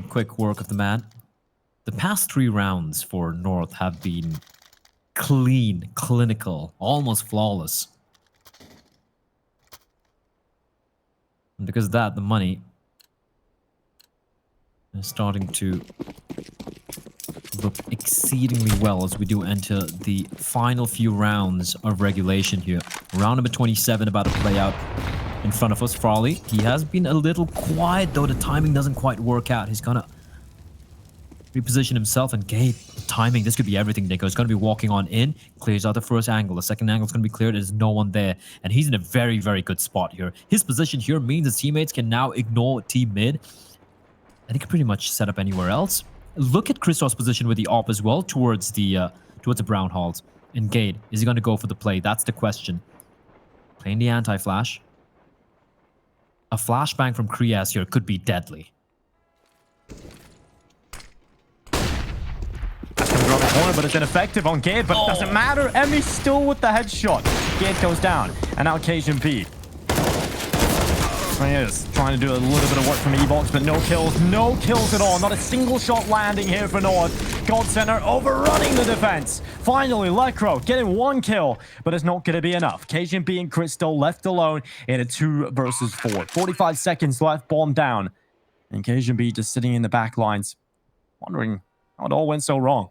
Quick work of the man. The past 3 rounds for North have been clean, clinical, almost flawless. And because of that, the money is starting to look exceedingly well as we do enter the final few rounds of regulation here. Round number 27 about to play out in front of us. Farley, he has been a little quiet though. The timing doesn't quite work out. He's gonna reposition himself, and Gabe, timing, this could be everything, Nico. He's gonna be walking on in, clears out the first angle. The second angle is gonna be cleared. There's no one there, and he's in a very, very good spot here. His position here means his teammates can now ignore team mid, and he can pretty much set up anywhere else. look at Christoph's position with the op as well towards the brown halls. And Gade, is he going to go for the play? That's the question. Playing the anti-flash. A flashbang from Krias here could be deadly. That's going to go around the corner, but it's ineffective on Gade, but it doesn't matter. Emmy's still with the headshot. Gade goes down, and now Cajun B. He is trying to do a little bit of work from E-Box, but no kills. No kills at all. Not a single shot landing here for North. GODSENT overrunning the defense. Finally, Lecro getting 1 kill, but it's not going to be enough. Cajun B and Crystal left alone in a 2 versus 4. 45 seconds left, bomb down. And Cajun B just sitting in the back lines, wondering how it all went so wrong.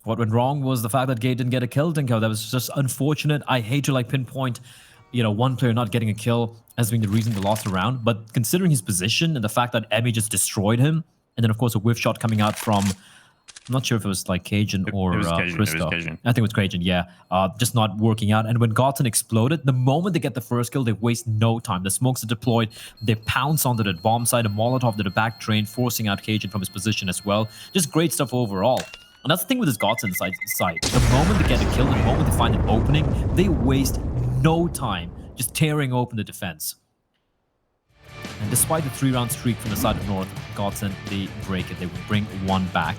What went wrong was the fact that Gade didn't get a kill, Dinko. That was just unfortunate. I hate to pinpoint, one player not getting a kill as being the reason they lost the round. But considering his position and the fact that Emmy just destroyed him, and then of course a whiff shot coming out from, I'm not sure if it was Cajun or Christo. I think it was Cajun, yeah. Just not working out. And when GODSENT exploded, the moment they get the first kill, they waste no time. The smokes are deployed. They pounce onto the bomb side, a Molotov to the back train, forcing out Cajun from his position as well. Just great stuff overall. And that's the thing with this GODSENT side. The moment they get a kill, the moment they find an opening, they waste no time just tearing open the defense. And despite the 3-round streak from the side of North, GODSENT, they break it. They bring 1 back.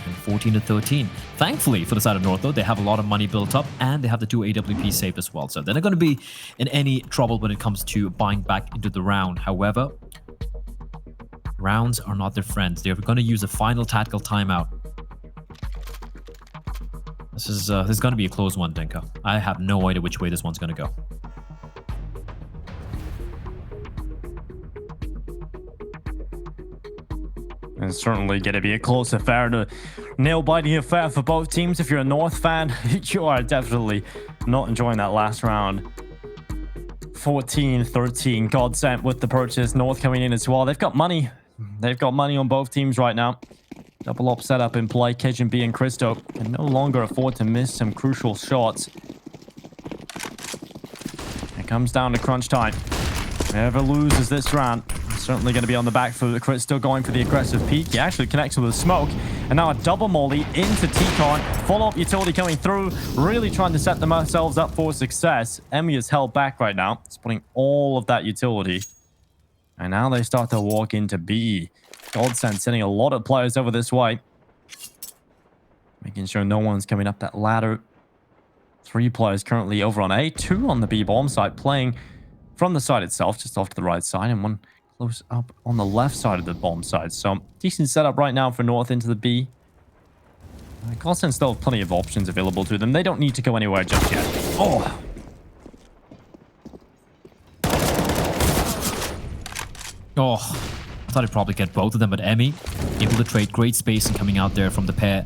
And 14-13. Thankfully, for the side of North, though, they have a lot of money built up, and they have the 2 AWP saved as well. So they're not going to be in any trouble when it comes to buying back into the round. However, rounds are not their friends. They're going to use a final tactical timeout. This is going to be a close one, Dinko. I have no idea which way this one's going to go. It's certainly going to be a close affair, a nail-biting affair for both teams. If you're a North fan, you are definitely not enjoying that last round. 14-13, GODSENT with the purchase. North coming in as well. They've got money. They've got money on both teams right now. Double op setup in play. Cajun B and Christo can no longer afford to miss some crucial shots. It comes down to crunch time. Whoever loses this round is certainly going to be on the back foot. Christo going for the aggressive peek. He actually connects with a smoke. And now a double molly into T-Con. Follow-up utility coming through. Really trying to set themselves up for success. Emmy is held back right now. It's putting all of that utility. And now they start to walk into B. GODSENT sending a lot of players over this way. Making sure no one's coming up that ladder. 3 players currently over on A. 2 on the B bomb site, playing from the side itself, just off to the right side. And 1 close up on the left side of the bomb side. So, decent setup right now for North into the B. GODSENT still have plenty of options available to them. They don't need to go anywhere just yet. Oh! Oh, I thought I'd probably get both of them, but Emmy able to trade great spacing coming out there from the pair.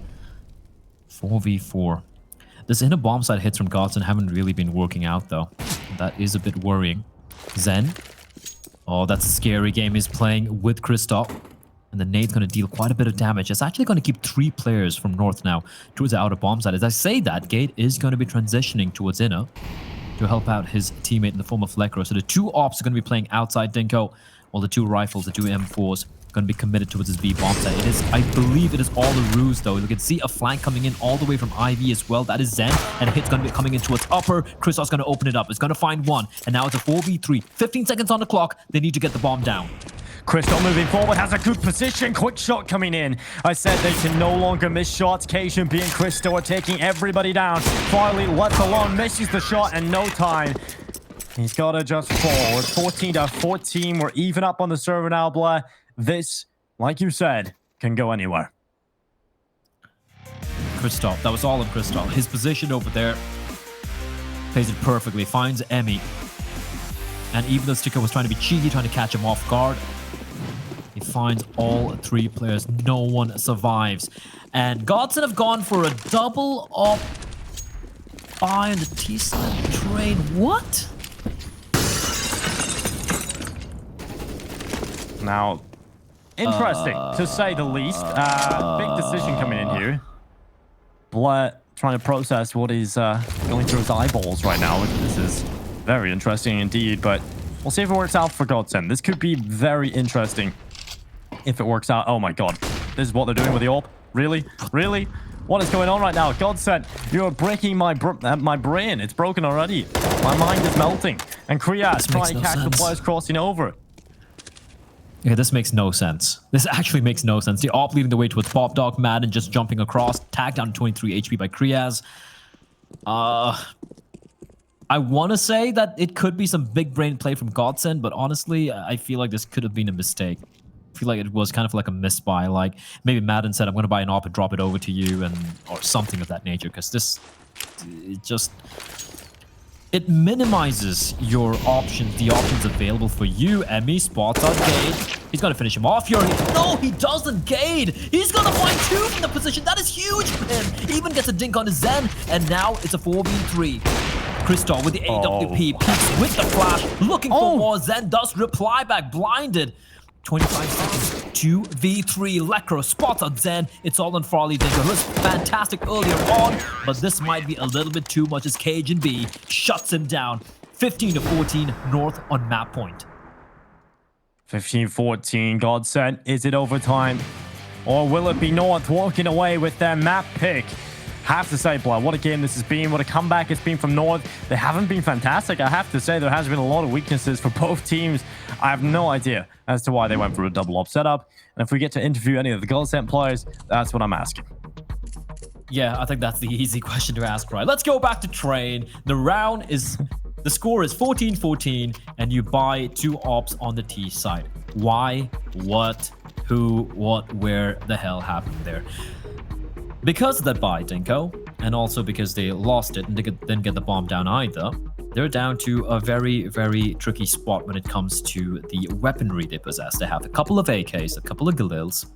4v4. This inner bomb side hits from GODSENT haven't really been working out, though. That is a bit worrying. Zen. Oh, that's a scary game. He's playing with Christoph. And the nade's going to deal quite a bit of damage. It's actually going to keep 3 players from North now towards the outer bomb side. As I say that, Gade is going to be transitioning towards inner to help out his teammate in the form of Lecro. So the 2 ops are going to be playing outside Dinko. While the 2 rifles, the 2 M4s, going to be committed towards his B bomb site. It is, I believe it is all a ruse, though. You can see a flank coming in all the way from IV as well. That is Zen, and a hit's going to be coming in towards upper. Christop's going to open it up. It's going to find 1, and now it's a 4v3. 15 seconds on the clock. They need to get the bomb down. Christo moving forward, has a good position. Quick shot coming in. I said they can no longer miss shots. Cajun B and Christo are taking everybody down. Farley left alone, misses the shot, and no time. He's got to just fall. It's 14-14. We're even up on the server now, Blair. This, like you said, can go anywhere. Christoph, that was all of Christoph. His position over there plays it perfectly. Finds Emmy. And even though Sticker was trying to be cheeky, trying to catch him off guard, he finds all 3 players. No one survives. And GODSENT have gone for a double up buy on the T-side trade. What? Now, interesting to say the least. Big decision coming in here. Blair trying to process what is going through his eyeballs right now. This is very interesting indeed, but we'll see if it works out for GODSENT. This could be very interesting. if it works out. Oh my god. This is what they're doing with the AWP. Really? Really? What is going on right now? GODSENT, you're breaking my brain. It's broken already. My mind is melting. And Krias trying to catch the players crossing over. Okay, this makes no sense. This actually makes no sense. The AWP leading the way towards Pop Dog, Madden just jumping across, tagged down 23 HP by Krias. I want to say that it could be some big brain play from GODSENT, but honestly, I feel like this could have been a mistake. I feel like it was kind of like a misbuy. Like maybe Madden said, I'm going to buy an AWP and drop it over to you, and or something of that nature, because this, it minimizes your options, the options available for you. Emmy spots out Gade. He's going to finish him off. No, he doesn't, Gade. He's going to find 2 from the position. That is huge for him. Even gets a dink on his Zen, and now it's a 4v3. Crystal with the AWP, peeks with the flash, looking for more. Zen does reply back, blinded. 25 seconds, 2v3. Lekro spots out Zen. It's all on Farley Dinker, who was fantastic earlier on, but this might be a little bit too much as Cajun B shuts him down. 15-14 North on map point. 15-14, GODSENT. Is it overtime? Or will it be North walking away with their map pick? Have to say, Blood, what a game this has been. What a comeback it's been from North. They haven't been fantastic. I have to say, there has been a lot of weaknesses for both teams. I have no idea as to why they went for a double op setup. And if we get to interview any of the GODSENT players, that's what I'm asking. Yeah, I think that's the easy question to ask, right? Let's go back to Train. The score is 14-14, and you buy 2 ops on the T side. Why? What? Who? What? Where the hell happened there? Because of that buy, Dinko, and also because they lost it and they didn't get the bomb down either, they're down to a very, very tricky spot when it comes to the weaponry they possess. They have a couple of AKs, a couple of Galils,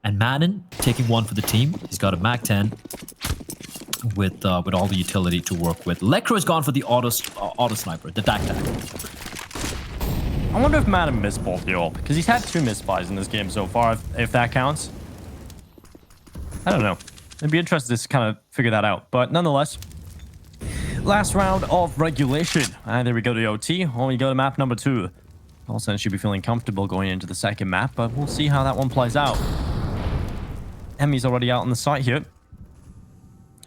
and Madden taking one for the team. He's got a Mag-10 with all the utility to work with. Lekro has gone for the auto sniper, the Dak. I wonder if Madden missed both the AWP, because he's had 2 misbuys in this game so far, if that counts. I don't know. It'd be interesting to kind of figure that out. But nonetheless, last round of regulation. And there we go to OT. When we go to map number 2. Also, should be feeling comfortable going into the second map, but we'll see how that one plays out. Emmy's already out on the site here.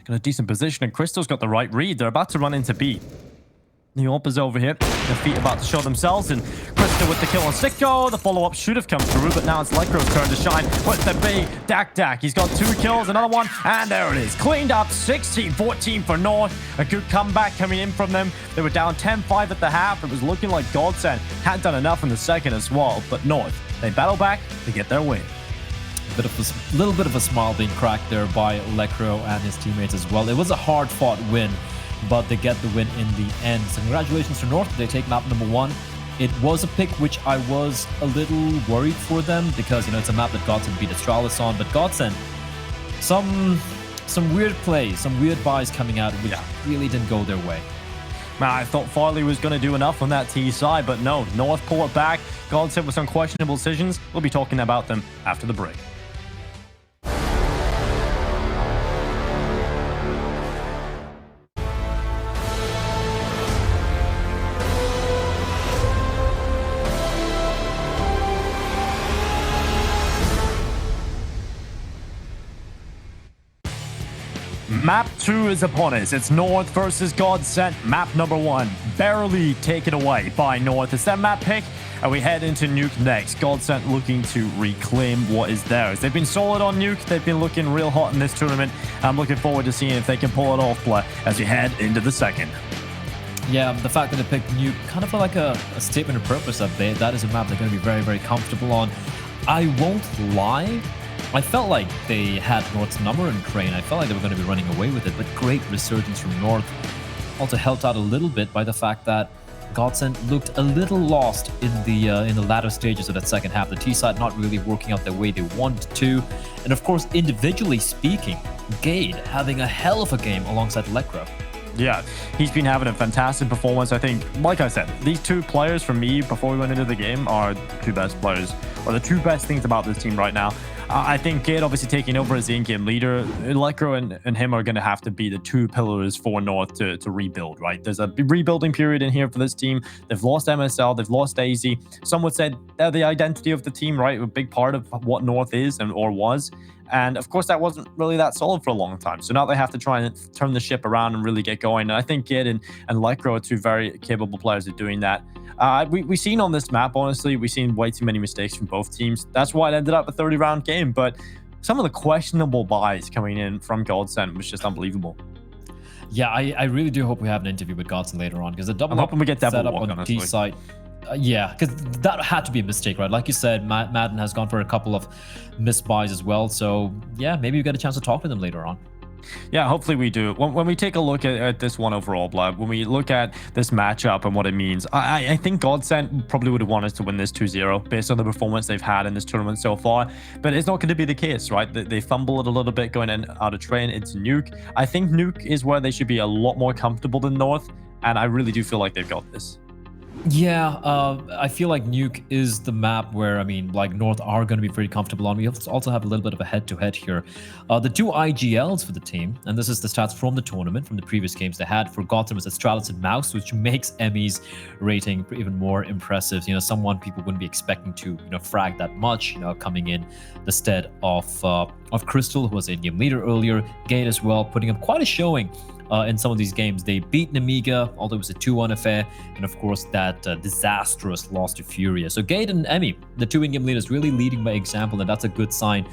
Got a decent position, and Crystal's got the right read. They're about to run into B. The AWP is over here. Their feet about to show themselves, and Crystal with the kill on Sicko. The follow-up should have come through, but now it's Lekro's turn to shine with the B. Dak. He's got 2 kills, another one, and there it is. Cleaned up, 16-14 for North. A good comeback coming in from them. They were down 10-5 at the half. It was looking like GODSENT had done enough in the second as well, but North, they battle back to get their win. Little bit of a smile being cracked there by Lekro and his teammates as well. It was a hard-fought win, but they get the win in the end. So congratulations to North. They take map number 1. It was a pick which I was a little worried for them because, you know, it's a map that GODSENT beat Astralis on, but GODSENT, some weird plays, some weird buys coming out which really didn't go their way. Man, I thought Farley was going to do enough on that T side, but no. North pull it back. GODSENT with some questionable decisions. We'll be talking about them after the break. Map 2 is upon us. It's North versus GODSENT. Map number 1. Barely taken away by North. It's their map pick, and we head into Nuke next. GODSENT looking to reclaim what is theirs. They've been solid on Nuke. They've been looking real hot in this tournament. I'm looking forward to seeing if they can pull it off, Blair, as we head into the second. Yeah, the fact that they picked Nuke, kind of like a statement of purpose up there. That is a map they're going to be very, very comfortable on. I won't lie. I felt like they had North's number in Train. I felt like they were going to be running away with it, but great resurgence from North. Also helped out a little bit by the fact that GODSENT looked a little lost in the latter stages of that second half. The T side not really working out the way they wanted to. And of course, individually speaking, Gade having a hell of a game alongside Lekro. Yeah, he's been having a fantastic performance. I think, like I said, these 2 players for me before we went into the game are the 2 best players, or the 2 best things about this team right now. I think Gate obviously taking over as the in-game leader. Electro and him are going to have to be the two pillars for North to rebuild, right? There's a rebuilding period in here for this team. They've lost MSL, they've lost AZ. Some would say they're the identity of the team, right? A big part of what North is or was. And of course, that wasn't really that solid for a long time. So now they have to try and turn the ship around and really get going. And I think Gid and Lycro are two very capable players at doing that. We've seen on this map, honestly, we've seen way too many mistakes from both teams. That's why it ended up a 30-round game. But some of the questionable buys coming in from GODSENT was just unbelievable. Yeah, I really do hope we have an interview with GODSENT later on, because the double I'm hoping we get Devil setup Walk, on honestly. T side. Yeah, because that had to be a mistake, right? Like you said, Madden has gone for a couple of missed buys as well. So yeah, maybe we get a chance to talk to them later on. Yeah, hopefully we do. When we take a look at this one overall, Blood, when we look at this matchup and what it means, I think GODSENT probably would have wanted us to win this 2-0 based on the performance they've had in this tournament so far. But it's not going to be the case, right? They fumble it a little bit going in out of train into Nuke. I think Nuke is where they should be a lot more comfortable than North, and I really do feel like they've got this. Yeah, I feel like Nuke is the map where, I mean, like North are going to be pretty comfortable on. We also have a little bit of a head-to-head here. The two IGLs for the team, and this is the stats from the tournament, from the previous games they had for GODSENT, was Astralis and Mouse, which makes Emmy's rating even more impressive. You know, someone people wouldn't be expecting to, you know, frag that much, you know, coming in the stead of Crystal, who was in-game leader earlier. Gate as well, putting up quite a showing in some of these games. They beat Nemiga, although it was a 2-1 affair, and of course that disastrous loss to Furia. So Gate and Emmy, the two in-game leaders, really leading by example, and that's a good sign.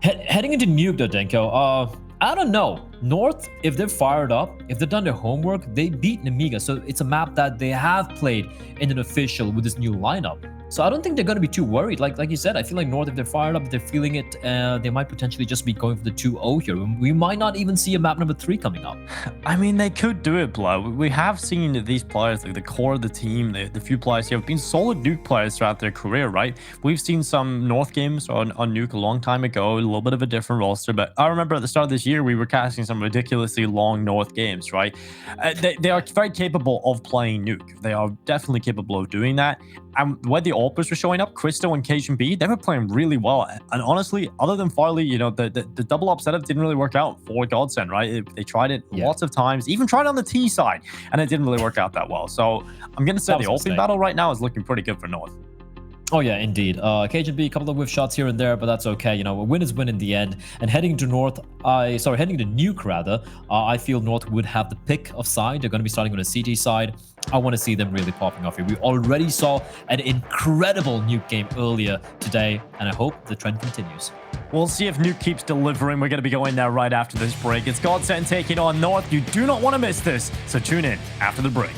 Heading into Nuke, though, Denko, I don't know. North, if they're fired up, if they've done their homework, they beat Nemiga. So it's a map that they have played in an official with this new lineup. So I don't think they're going to be too worried. Like you said, I feel like North, if they're fired up, if they're feeling it, they might potentially just be going for the 2-0 here. We might not even see a map number 3 coming up. I mean, they could do it, Blood. We have seen that these players, like the core of the team, the few players here, have been solid Nuke players throughout their career, right? We've seen some North games on Nuke a long time ago, a little bit of a different roster, but I remember at the start of this year, we were casting some ridiculously long North games, right? They are very capable of playing Nuke. They are definitely capable of doing that. And where the AWPers were showing up, Crystal and Cajun B, they were playing really well. And honestly, other than Farley, you know, the double up setup didn't really work out for GODSENT, right? They tried it lots of times, even tried it on the T side, and it didn't really work out that well. So I'm going to say the AWP battle right now is looking pretty good for North. Oh yeah, indeed. Cajun B, a couple of whiff shots here and there, but that's okay. You know, a win is win in the end. And heading to North, heading to Nuke rather, I feel North would have the pick of side. They're going to be starting on a CT side. I want to see them really popping off here. We already saw an incredible Nuke game earlier today, and I hope the trend continues. We'll see if Nuke keeps delivering. We're going to be going there right after this break. It's GODSENT taking on North. You do not want to miss this, so tune in after the break.